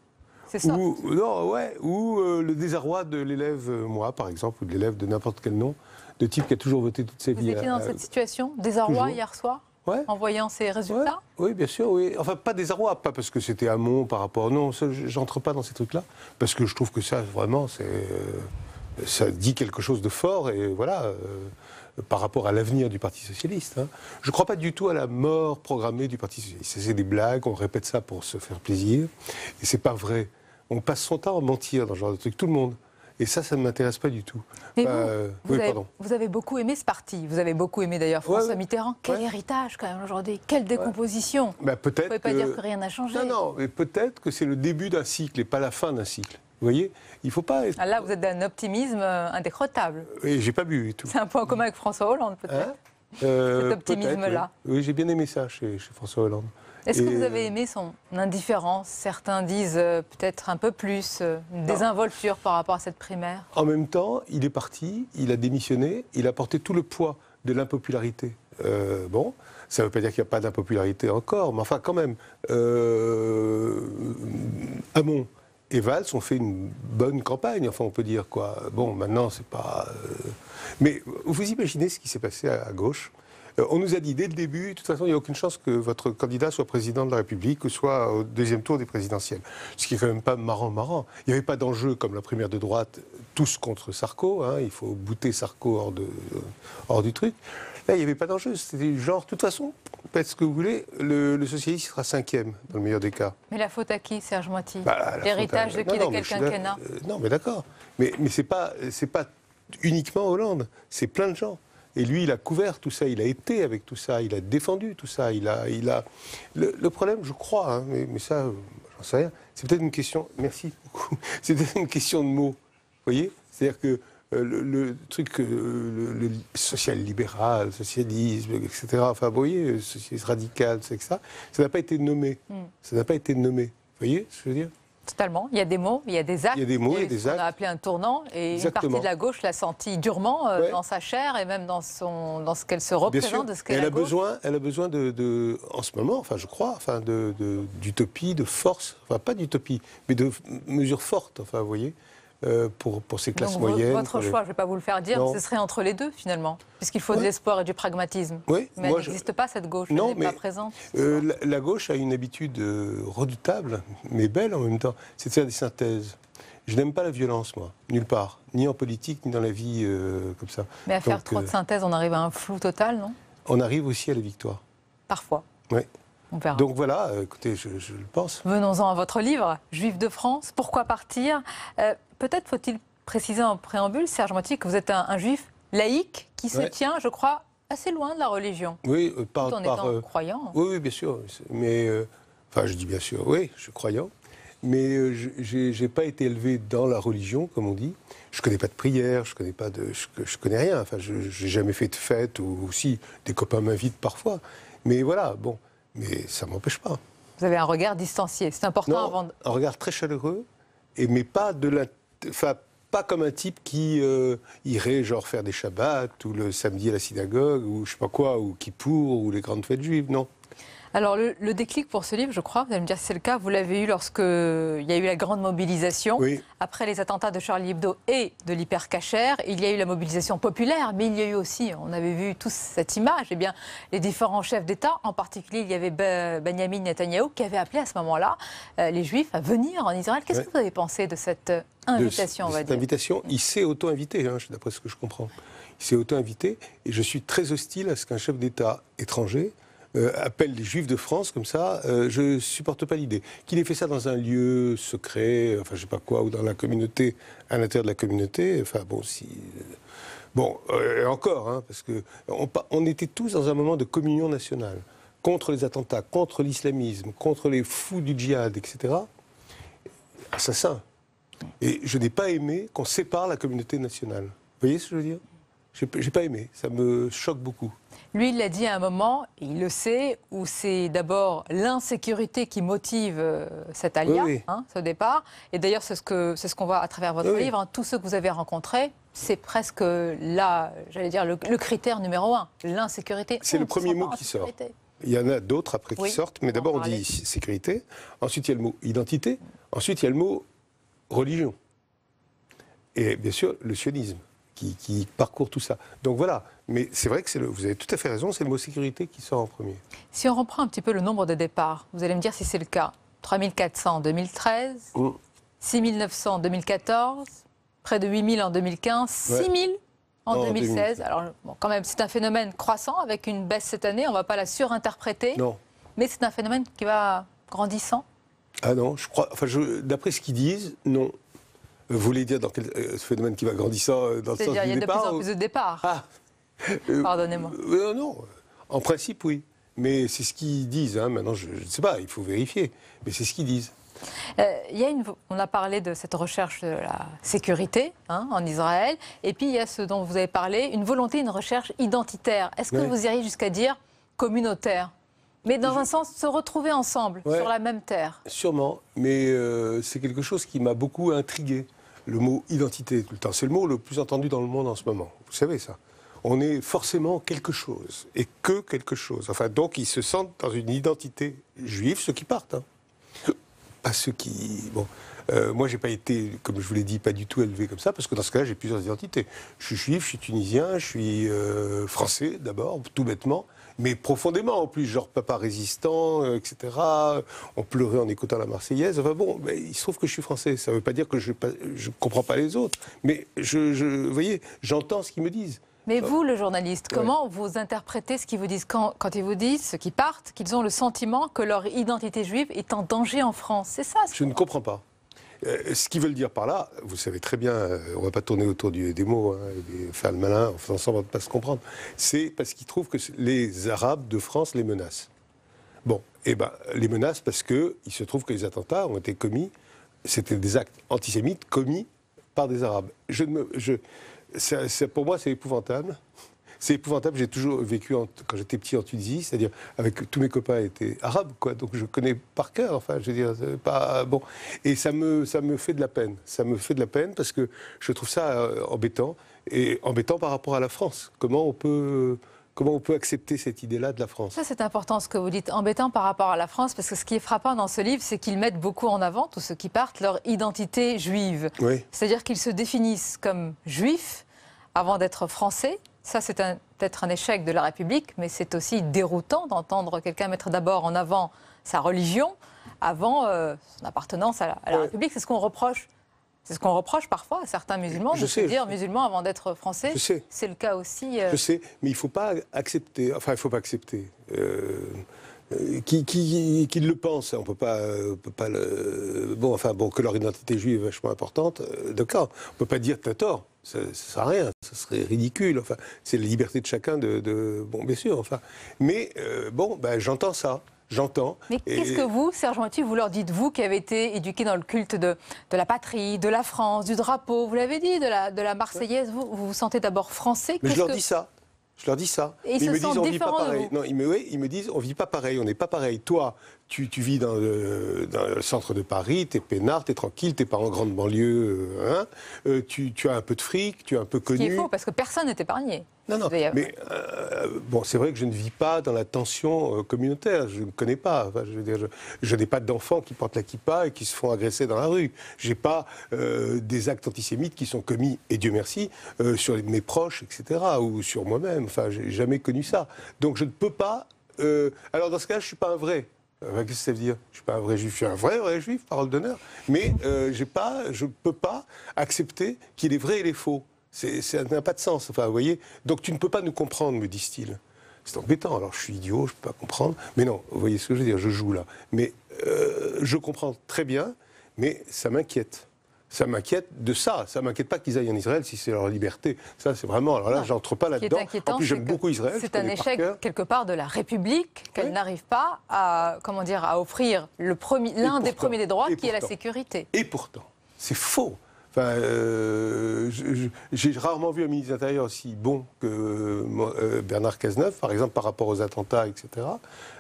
C'est ça. Ou le désarroi de l'élève, moi par exemple, ou de l'élève de n'importe quel nom, de type qui a toujours voté toute sa vie. Vous étiez dans cette situation, désarroi hier soir, en voyant ces résultats? Oui, bien sûr, oui. Enfin, pas désarroi, pas parce que c'était Hamon par rapport... Non, j'entre pas dans ces trucs-là, parce que je trouve que ça, vraiment, ça dit quelque chose de fort, et voilà... par rapport à l'avenir du Parti Socialiste. Hein. Je ne crois pas du tout à la mort programmée du Parti Socialiste. C'est des blagues, on répète ça pour se faire plaisir, et c'est pas vrai. On passe son temps à mentir dans ce genre de truc, tout le monde. Et ça ne m'intéresse pas du tout. Mais vous avez beaucoup aimé ce parti. Vous avez beaucoup aimé d'ailleurs François Mitterrand. Quel héritage quand même aujourd'hui. Quelle décomposition. Bah, vous ne pouvez pas dire que rien n'a changé. Non, mais peut-être que c'est le début d'un cycle et pas la fin d'un cycle. Vous voyez, il ne faut pas être... Là, vous êtes d'un optimisme indécrottable. Et j'ai pas bu et tout. C'est un point commun avec François Hollande, peut-être, cet optimisme-là. Oui, j'ai bien aimé ça chez François Hollande. Est-ce que vous avez aimé son indifférence? Certains disent peut-être un peu plus, une désinvolture par rapport à cette primaire. En même temps, il est parti, il a démissionné, il a porté tout le poids de l'impopularité. Bon, ça ne veut pas dire qu'il n'y a pas d'impopularité encore, mais enfin quand même, Hamon et Valls ont fait une bonne campagne, enfin on peut dire quoi. Bon, maintenant c'est pas... Mais vous imaginez ce qui s'est passé à gauche? On nous a dit dès le début, de toute façon il n'y a aucune chance que votre candidat soit président de la République ou soit au deuxième tour des présidentielles. Ce qui est quand même pas marrant. Il n'y avait pas d'enjeu comme la primaire de droite, tous contre Sarko, hein, il faut bouter Sarko hors du truc. Là, il n'y avait pas d'enjeu, c'était genre, de toute façon, faites ce que vous voulez, le socialiste sera 5e, dans le meilleur des cas. Mais la faute à qui, Serge Moiti? L'héritage de qui? De quel quinquennat? Non, mais d'accord. Mais c'est pas uniquement Hollande, c'est plein de gens. Et lui, il a couvert tout ça, il a été avec tout ça, il a défendu tout ça, Le problème, je crois, hein, mais ça, j'en sais rien, c'est peut-être une question... Merci beaucoup. C'est peut-être une question de mots, vous voyez? C'est-à-dire que le truc, le social-libéral, le socialisme, etc., enfin, vous voyez, le socialisme radical, c'est que ça n'a pas été nommé. Ça n'a pas été nommé. Vous voyez ce que je veux dire? Totalement. Il y a des mots, il y a des actes. Il y a des mots, il y a des actes. On a appelé un tournant, et Exactement. Une partie de la gauche l'a senti durement dans sa chair et même dans ce qu'elle se représente, de ce qu'est la gauche. Elle a besoin de, en ce moment, enfin, je crois, enfin, d'utopie, de force, enfin, pas d'utopie, mais de mesures fortes, enfin, vous voyez. Pour ces classes moyennes. Votre choix, je ne vais pas vous le faire dire, ce serait entre les deux finalement, puisqu'il faut de l'espoir et du pragmatisme. Oui, mais elle n'existe pas, cette gauche, elle n'est pas présente. La gauche a une habitude redoutable, mais belle en même temps, c'est de faire des synthèses. Je n'aime pas la violence, moi, nulle part, ni en politique, ni dans la vie comme ça. Mais à faire trop de synthèses, on arrive à un flou total, non? On arrive aussi à la victoire. Parfois. Oui. On verra. Donc voilà, écoutez, je le pense. Venons-en à votre livre, Juifs de France, pourquoi partir? Peut-être faut-il préciser en préambule, Serge Moiti, que vous êtes un juif laïque qui se tient, je crois, assez loin de la religion. Oui, tout en étant croyant. Oui, bien sûr. Mais, enfin, je dis bien sûr, oui, je suis croyant. Mais je n'ai pas été élevé dans la religion, comme on dit. Je ne connais pas de prière, je connais rien. Enfin, je n'ai jamais fait de fête, ou aussi des copains m'invitent parfois. Mais voilà, bon. Mais ça ne m'empêche pas. Vous avez un regard distancié, c'est important un regard très chaleureux, mais pas pas comme un type qui irait genre faire des Shabbats, ou le samedi à la synagogue, ou je sais pas quoi, ou Kippour, ou les grandes fêtes juives, non. Alors le déclic pour ce livre, je crois, vous allez me dire si c'est le cas, vous l'avez eu lorsqu'il y a eu la grande mobilisation. Oui. Après les attentats de Charlie Hebdo et de l'Hypercacher, il y a eu la mobilisation populaire, mais il y a eu aussi, on avait vu tous cette image, eh bien, les différents chefs d'État, en particulier il y avait Benjamin Netanyahou qui avait appelé à ce moment-là les Juifs à venir en Israël. Qu'est-ce que vous avez pensé de cette invitation, on va dire? Cette invitation, il s'est auto-invité, hein, d'après ce que je comprends. Il s'est auto-invité, et je suis très hostile à ce qu'un chef d'État étranger appelle les Juifs de France comme ça, je ne supporte pas l'idée. Qu'il ait fait ça dans un lieu secret, enfin je ne sais pas quoi, ou dans la communauté, à l'intérieur de la communauté, enfin bon, si... Bon, encore, hein, parce qu'on était tous dans un moment de communion nationale. contre les attentats, contre l'islamisme, contre les fous du djihad, etc., assassin. Et je n'ai pas aimé qu'on sépare la communauté nationale. Vous voyez ce que je veux dire? J'ai pas aimé, ça me choque beaucoup. Lui, il l'a dit à un moment, et il le sait, où c'est d'abord l'insécurité qui motive cet alia, oui. Ce départ. Et d'ailleurs, c'est ce qu'on voit à travers votre livre. Tous ceux que vous avez rencontrés, c'est presque là, j'allais dire, le critère numéro 1, l'insécurité. C'est le premier mot qui sort. Il y en a d'autres après qui sortent, mais d'abord on dit sécurité, ensuite il y a le mot identité, ensuite il y a le mot religion. Et bien sûr, le sionisme. Qui parcourt tout ça. Donc voilà, mais c'est vrai que vous avez tout à fait raison, c'est le mot sécurité qui sort en premier. Si on reprend un petit peu le nombre de départs, vous allez me dire si c'est le cas. 3400 en 2013, 6900 en 2014, près de 8000 en 2015, 6000 en 2016. Alors bon, quand même, c'est un phénomène croissant avec une baisse cette année, on ne va pas la surinterpréter. Non. Mais c'est un phénomène qui va grandissant. Ah non, je crois, enfin d'après ce qu'ils disent, non. Vous voulez dire dans quel phénomène qui va grandissant dans le sens du départ? C'est-à-dire il y a de plus en plus de départs. Pardonnez-moi. Non, en principe oui. Mais c'est ce qu'ils disent. Maintenant, je ne sais pas, il faut vérifier. Mais c'est ce qu'ils disent. On a parlé de cette recherche de la sécurité en Israël. Et puis il y a ce dont vous avez parlé, une volonté, une recherche identitaire. Est-ce que vous iriez jusqu'à dire communautaire? Mais dans un sens, se retrouver ensemble, sur la même terre. Sûrement, mais c'est quelque chose qui m'a beaucoup intrigué. Le mot identité, tout le temps. C'est le mot le plus entendu dans le monde en ce moment. Vous savez ça. On est forcément quelque chose, et que quelque chose. Enfin, donc, ils se sentent dans une identité juive, ceux qui partent. Pas ceux qui... Bon, moi, j'ai pas été, comme je vous l'ai dit, pas du tout élevé comme ça, parce que dans ce cas-là, j'ai plusieurs identités. Je suis juif, je suis tunisien, je suis français, d'abord, tout bêtement. Mais profondément, en plus, genre papa résistant, etc. On pleurait en écoutant la Marseillaise. Enfin bon, mais il se trouve que je suis français. Ça ne veut pas dire que je ne comprends pas les autres. Mais vous voyez, j'entends ce qu'ils me disent. Mais vous, le journaliste, comment vous interprétez ce qu'ils vous disent quand ils vous disent, ceux qui partent, qu'ils ont le sentiment que leur identité juive est en danger en France? C'est ça? Je ne comprends pas. Ce qu'ils veulent dire par là, vous savez très bien, on ne va pas tourner autour des mots, et faire le malin en faisant semblant de ne pas se comprendre. C'est parce qu'ils trouvent que les Arabes de France les menacent. Bon, les menacent parce qu'il se trouve que les attentats ont été commis, c'était des actes antisémites commis par des Arabes. Pour moi, c'est épouvantable. C'est épouvantable. J'ai toujours vécu, quand j'étais petit, en Tunisie, c'est-à-dire avec tous mes copains étaient arabes, quoi. Donc je connais par cœur. Enfin, je veux dire, c'est pas bon. Et ça me fait de la peine. Ça me fait de la peine parce que je trouve ça embêtant, et embêtant par rapport à la France. Comment on peut accepter cette idée-là de la France? Ça, c'est important ce que vous dites, embêtant par rapport à la France, parce que ce qui est frappant dans ce livre, c'est qu'ils mettent beaucoup en avant, tous ceux qui partent, leur identité juive. Oui. C'est-à-dire qu'ils se définissent comme juifs avant d'être français. Ça, c'est peut-être un échec de la République, mais c'est aussi déroutant d'entendre quelqu'un mettre d'abord en avant sa religion avant son appartenance à la République. C'est ce qu'on reproche. C'est ce qu'on reproche parfois à certains musulmans, de se dire musulman avant d'être français. Je sais. C'est le cas aussi. Je sais, mais il ne faut pas accepter. Enfin, il ne faut pas accepter. Qui le pense, on peut pas le... Bon, que leur identité juive est vachement importante, d'accord. On ne peut pas dire t'as tort. Ça ne sert à rien, ça serait ridicule. Enfin, c'est la liberté de chacun bon, bien sûr. Enfin, mais j'entends ça. J'entends. Mais qu'est-ce que vous, Serge Moiti, vous leur dites, vous qui avez été éduqué dans le culte de la patrie, de la France, du drapeau, vous l'avez dit, de la Marseillaise, vous vous sentez d'abord français? Mais je leur dis ça. Je leur dis ça. Et ils me disent, on vit pas pareil. Non, ils me disent, on vit pas pareil, on n'est pas pareil. Toi, tu vis dans le centre de Paris, t'es peinard, t'es tranquille, t'es pas en grande banlieue, tu as un peu de fric, tu es un peu connu. Ce qui est faux, parce que personne n'est épargné. Non, mais c'est vrai que je ne vis pas dans la tension communautaire. Je ne connais pas. Enfin, je n'ai pas d'enfants qui portent la kippa et qui se font agresser dans la rue. Je n'ai pas des actes antisémites qui sont commis, et Dieu merci, sur mes proches, etc., ou sur moi-même. Enfin, je n'ai jamais connu ça. Donc je ne peux pas... alors dans ce cas-là, je ne suis pas un vrai. Qu'est-ce que ça veut dire? Je ne suis pas un vrai juif. Je suis un vrai juif, parole d'honneur. Mais je ne peux pas accepter qu'il y ait les vrais et les faux. Ça n'a pas de sens, enfin, vous voyez. Donc tu ne peux pas nous comprendre, me disent-ils. C'est embêtant, alors je suis idiot, je ne peux pas comprendre. Mais non, vous voyez ce que je veux dire, je joue là. Mais je comprends très bien, mais ça m'inquiète. Ça m'inquiète de ça. Ça m'inquiète pas qu'ils aillent en Israël si c'est leur liberté. Ça, c'est vraiment... Alors là, j'entre pas là-dedans. En plus, j'aime beaucoup Israël. C'est un échec, quelque part, de la République, qu'elle n'arrive pas à, comment dire, à offrir l'un des premiers des droits, qui est la sécurité. Et pourtant, c'est faux. Enfin, j'ai rarement vu un ministre de l'Intérieur aussi bon que Bernard Cazeneuve, par exemple, par rapport aux attentats, etc.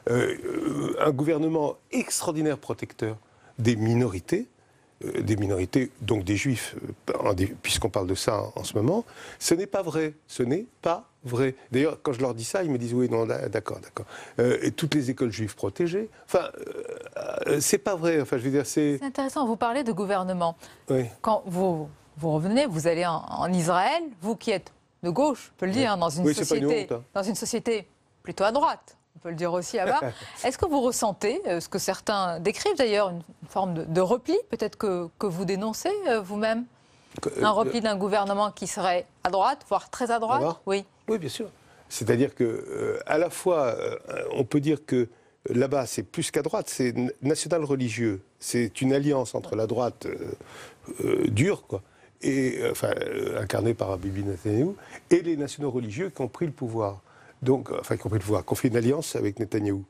Un gouvernement extraordinaire protecteur des minorités, donc des juifs, puisqu'on parle de ça en ce moment. Ce n'est pas vrai. Ce n'est pas vrai. D'ailleurs, quand je leur dis ça, ils me disent oui, non, d'accord. Et toutes les écoles juives protégées. Enfin, c'est pas vrai. Enfin, je veux dire, c'est intéressant. Vous parlez de gouvernement. Oui. Quand vous revenez, vous allez en Israël, vous qui êtes de gauche, on peut le dire, dans une société plutôt à droite. On peut le dire aussi là-bas. Est-ce que vous ressentez, ce que certains décrivent d'ailleurs, une forme de repli, peut-être que vous dénoncez vous-même, un repli d'un gouvernement qui serait à droite, voire très à droite? Oui, bien sûr. C'est-à-dire que, à la fois, on peut dire que là-bas, c'est plus qu'à droite, c'est national-religieux. C'est une alliance entre la droite dure, quoi, et, incarnée par Bibi Netanyahou, et les nationaux religieux qui ont pris le pouvoir. Donc, qui ont pris le pouvoir, qui ont fait une alliance avec Netanyahou.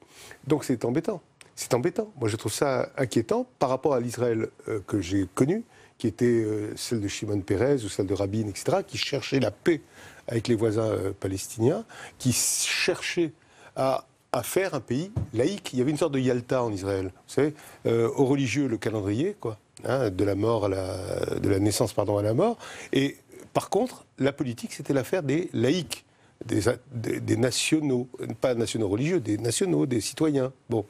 Donc c'est embêtant. C'est embêtant. Moi, je trouve ça inquiétant par rapport à l'Israël que j'ai connu, qui était celle de Shimon Peres ou celle de Rabin, etc., qui cherchait la paix avec les voisins palestiniens, qui cherchait à faire un pays laïque. Il y avait une sorte de Yalta en Israël. Vous savez, aux religieux, le calendrier, quoi, hein, de la mort de la naissance, à la mort. Et par contre, la politique, c'était l'affaire des laïcs. Des nationaux, pas nationaux religieux, des nationaux, des citoyens. Bon,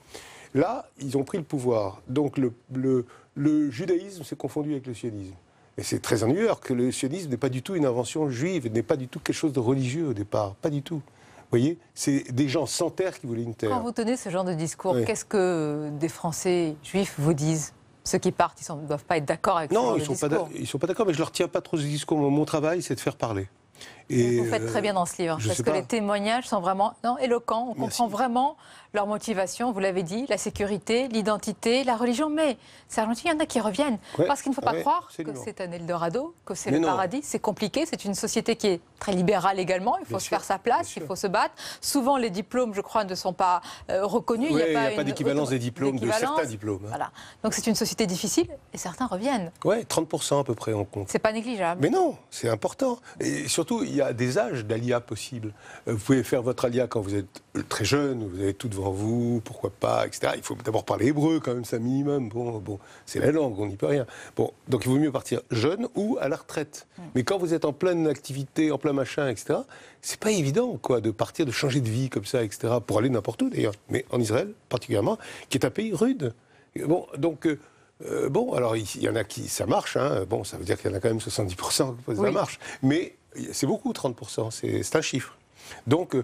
là, ils ont pris le pouvoir. Donc le judaïsme s'est confondu avec le sionisme. Et c'est très ennuyeux que le sionisme n'est pas du tout une invention juive, n'est pas du tout quelque chose de religieux au départ, pas du tout. Vous voyez, c'est des gens sans terre qui voulaient une terre. Quand vous tenez ce genre de discours, qu'est-ce que des Français juifs vous disent? Ceux qui partent, ils ne doivent pas être d'accord avec ce genre de discours. Non, ils ne sont pas d'accord, mais je ne leur tiens pas trop ce discours. Mon travail, c'est de faire parler. Et vous faites très bien dans ce livre, parce que les témoignages sont vraiment éloquents. On comprend vraiment leur motivation. Vous l'avez dit, la sécurité, l'identité, la religion. Mais c'est Argentine, il y en a qui reviennent. Parce qu'il ne faut pas croire que c'est un Eldorado, que c'est le paradis. C'est compliqué. C'est une société qui est très libérale également. Il faut se faire sa place, il faut se battre. Souvent, les diplômes, je crois, ne sont pas reconnus. Il n'y a pas d'équivalence des diplômes, de certains diplômes. Voilà. Donc c'est une société difficile et certains reviennent. Oui, 30% à peu près, on compte. C'est pas négligeable. Mais non, c'est important. Et surtout, il y a des âges d'alia possibles. Vous pouvez faire votre alia quand vous êtes très jeune, vous avez tout devant vous, pourquoi pas, etc. Il faut d'abord parler hébreu quand même, c'est un minimum. Bon, c'est la langue, on n'y peut rien. Bon, donc il vaut mieux partir jeune ou à la retraite. Mais quand vous êtes en pleine activité, en plein machin, etc., c'est pas évident, quoi, de partir, de changer de vie comme ça, etc., pour aller n'importe où d'ailleurs. Mais en Israël, particulièrement, qui est un pays rude. Bon, donc... alors il y en a qui ça marche, hein. Bon, ça veut dire qu'il y en a quand même 70% qui ça marche, mais c'est beaucoup, 30%, c'est un chiffre. Donc,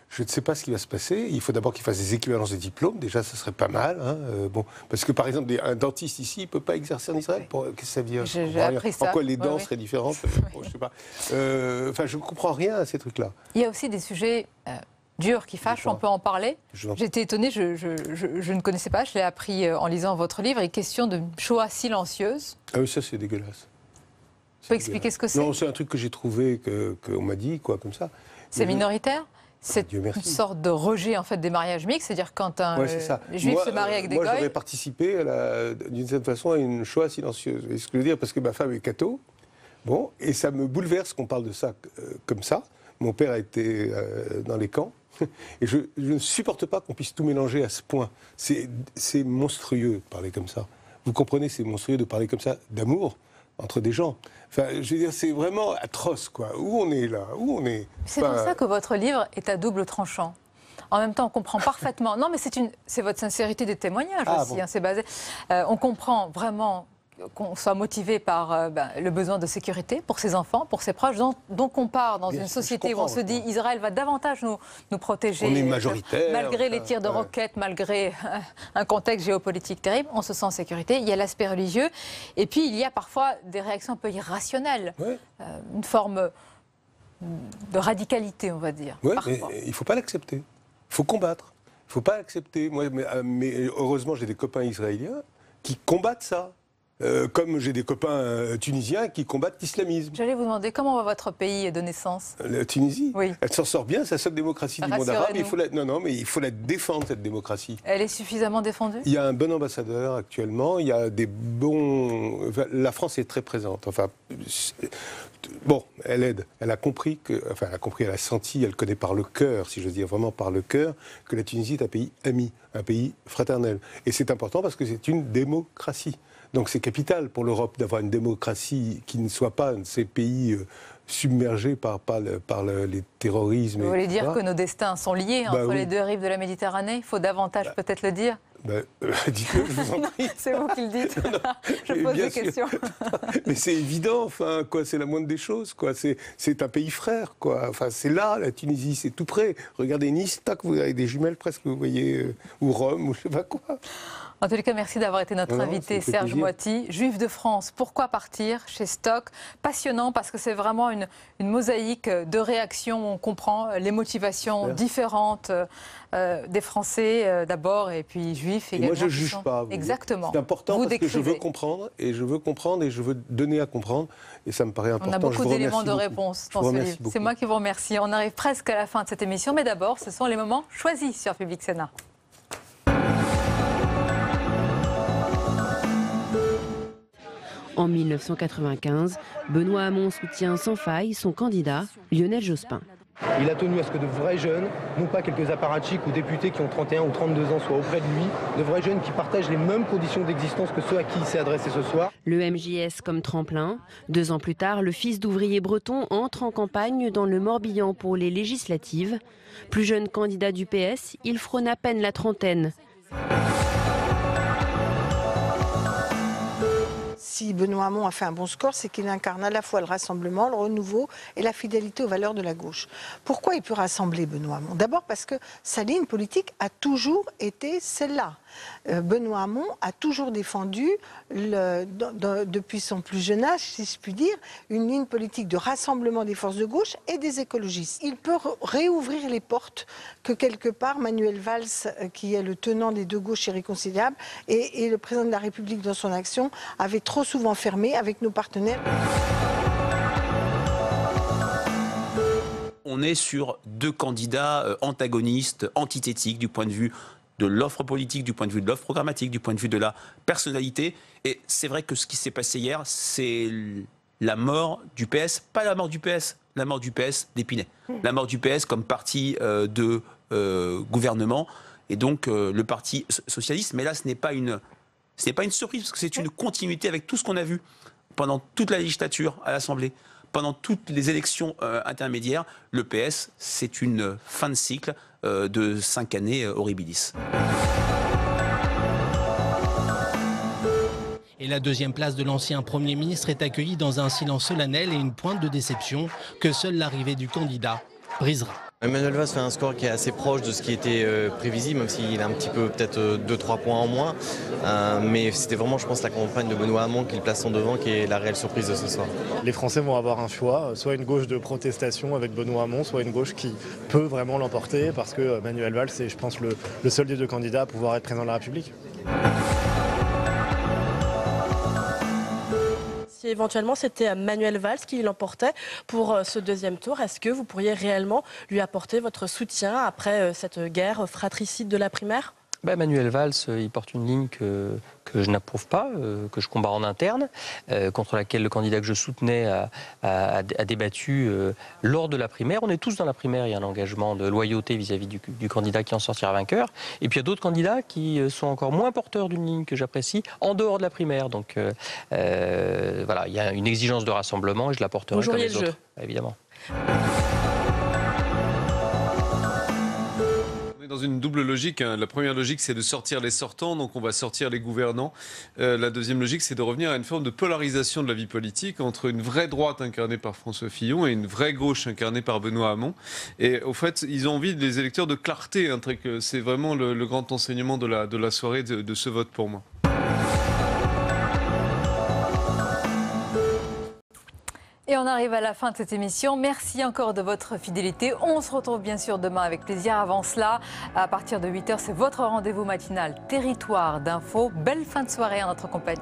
je ne sais pas ce qui va se passer. Il faut d'abord qu'ils fassent des équivalences de diplômes, déjà, ça serait pas mal. Hein. Parce que, par exemple, un dentiste ici, il ne peut pas exercer en Israël. Qu'est-ce que ça veut dire? J'ai appris ça. Pourquoi les dents seraient différentes? Je ne sais pas. Je ne comprends rien à ces trucs-là. Il y a aussi des sujets... dur qui fâche, on peut en parler. J'étais étonnée, je ne connaissais pas, je l'ai appris en lisant votre livre, et question de Shoah silencieuse. Ah oui, ça c'est dégueulasse. Vous pouvez expliquer ce que c'est? Non, c'est un truc que j'ai trouvé, qu'on m'a dit, quoi, comme ça. C'est minoritaire? C'est une sorte de rejet en fait des mariages mixtes, c'est-à-dire quand un juif se marie avec des goïs. Moi, j'aurais participé d'une certaine façon à une Shoah silencieuse. Vous voyez ce que je veux dire? Parce que ma femme est catho, et ça me bouleverse qu'on parle de ça comme ça. Mon père a été dans les camps. Et je ne supporte pas qu'on puisse tout mélanger à ce point. C'est monstrueux de parler comme ça. Vous comprenez, c'est monstrueux de parler comme ça d'amour entre des gens. Enfin, je veux dire, c'est vraiment atroce, quoi. Où on est là? Où on est? C'est pour ça que votre livre est à double tranchant. En même temps, on comprend parfaitement... Non, mais c'est votre sincérité des témoignages aussi. Bon. C'est basé... on comprend vraiment... qu'on soit motivé par le besoin de sécurité pour ses enfants, pour ses proches. Donc on part dans une société où on se dit Israël va davantage nous protéger. On est majoritaire. Malgré les tirs de roquettes, malgré un contexte géopolitique terrible, on se sent en sécurité. Il y a l'aspect religieux. Et puis il y a parfois des réactions un peu irrationnelles. Une forme de radicalité, on va dire. Oui, mais il ne faut pas l'accepter. Il faut combattre. Il ne faut pas l'accepter. Moi, mais heureusement, j'ai des copains israéliens qui combattent ça. Comme j'ai des copains tunisiens qui combattent l'islamisme. J'allais vous demander comment va votre pays de naissance. La Tunisie, oui. Elle s'en sort bien, c'est la seule démocratie du monde arabe. Mais il faut la défendre, cette démocratie. Elle est suffisamment défendue? Il y a un bon ambassadeur actuellement, il y a des bons... La France est très présente. Enfin, bon, elle aide. Elle a compris, elle a senti, elle connaît par le cœur, si je veux dire vraiment par le cœur, que la Tunisie est un pays ami, un pays fraternel. Et c'est important parce que c'est une démocratie. Donc c'est capital pour l'Europe d'avoir une démocratie qui ne soit pas un de ces pays submergés par les terrorismes. Vous voulez dire que nos destins sont liés entre les deux rives de la Méditerranée? Il faut davantage peut-être le dire. Dites-le, je vous en prie. C'est vous qui le dites. Je pose des questions. Mais c'est évident, enfin, quoi, c'est la moindre des choses, quoi. C'est un pays frère, quoi. Enfin, c'est là, la Tunisie, c'est tout près. Regardez Nice, tac, vous avez des jumelles presque, vous voyez, ou Rome, ou je sais pas quoi. En tous les cas, merci d'avoir été notre invité, Serge Moiti, juif de France. Pourquoi partir chez Stock? Passionnant parce que c'est vraiment une mosaïque de réactions. On comprend les motivations différentes des Français d'abord et puis juifs également. Et moi, je ne juge pas. Exactement. C'est important parce que je veux comprendre et je veux donner à comprendre. Et ça me paraît important. On a beaucoup d'éléments de réponse dans ce livre. C'est moi qui vous remercie. On arrive presque à la fin de cette émission. Mais d'abord, ce sont les moments choisis sur Public Sénat. En 1995, Benoît Hamon soutient sans faille son candidat, Lionel Jospin. Il a tenu à ce que de vrais jeunes, non pas quelques apparatchiks ou députés qui ont 31 ou 32 ans, soient auprès de lui, de vrais jeunes qui partagent les mêmes conditions d'existence que ceux à qui il s'est adressé ce soir. Le MJS comme tremplin. 2 ans plus tard, le fils d'ouvrier breton entre en campagne dans le Morbihan pour les législatives. Plus jeune candidat du PS, il frône à peine la trentaine. Si Benoît Hamon a fait un bon score, c'est qu'il incarne à la fois le rassemblement, le renouveau et la fidélité aux valeurs de la gauche. Pourquoi il peut rassembler Benoît Hamon? D'abord parce que sa ligne politique a toujours été celle-là. Benoît Hamon a toujours défendu, depuis son plus jeune âge, si je puis dire, une ligne politique de rassemblement des forces de gauche et des écologistes. Il peut réouvrir les portes que quelque part Manuel Valls, qui est le tenant des deux gauches irréconciliables, et le président de la République dans son action, avait trop souvent fermé avec nos partenaires. On est sur 2 candidats antagonistes, antithétiques du point de vue de l'offre politique, du point de vue de l'offre programmatique, du point de vue de la personnalité. Et c'est vrai que ce qui s'est passé hier, c'est la mort du PS, pas la mort du PS, la mort du PS d'Épinay. La mort du PS comme parti de gouvernement, et donc le parti socialiste. Mais là, ce n'est pas une surprise, parce que c'est une continuité avec tout ce qu'on a vu pendant toute la législature à l'Assemblée. Pendant toutes les élections intermédiaires, le PS, c'est une fin de cycle de 5 années horribilis. Et la deuxième place de l'ancien Premier ministre est accueillie dans un silence solennel et une pointe de déception que seule l'arrivée du candidat brisera. Manuel Valls fait un score qui est assez proche de ce qui était prévisible, même s'il a un petit peu peut-être 2-3 points en moins. Mais c'était vraiment, je pense, la campagne de Benoît Hamon qui le place en devant, qui est la réelle surprise de ce soir. Les Français vont avoir un choix, soit une gauche de protestation avec Benoît Hamon, soit une gauche qui peut vraiment l'emporter, parce que Manuel Valls est, je pense, le seul des 2 candidats à pouvoir être président de la République. Si éventuellement c'était Manuel Valls qui l'emportait pour ce deuxième tour, est-ce que vous pourriez réellement lui apporter votre soutien après cette guerre fratricide de la primaire? Manuel Valls, il porte une ligne que je n'approuve pas, que je combats en interne, contre laquelle le candidat que je soutenais a débattu lors de la primaire. On est tous dans la primaire, il y a un engagement de loyauté vis-à-vis du candidat qui en sortira vainqueur. Et puis il y a d'autres candidats qui sont encore moins porteurs d'une ligne que j'apprécie en dehors de la primaire. Donc voilà, il y a une exigence de rassemblement et je la porterai comme les autres, évidemment. Dans une double logique. La première logique, c'est de sortir les sortants, donc on va sortir les gouvernants. La deuxième logique, c'est de revenir à une forme de polarisation de la vie politique entre une vraie droite incarnée par François Fillon et une vraie gauche incarnée par Benoît Hamon. Et au fait, ils ont envie, les électeurs, de clarté. C'est vraiment le grand enseignement de la soirée de ce vote pour moi. Et on arrive à la fin de cette émission. Merci encore de votre fidélité. On se retrouve bien sûr demain avec plaisir. Avant cela, à partir de 8h, c'est votre rendez-vous matinal Territoire d'info. Belle fin de soirée en notre compagnie.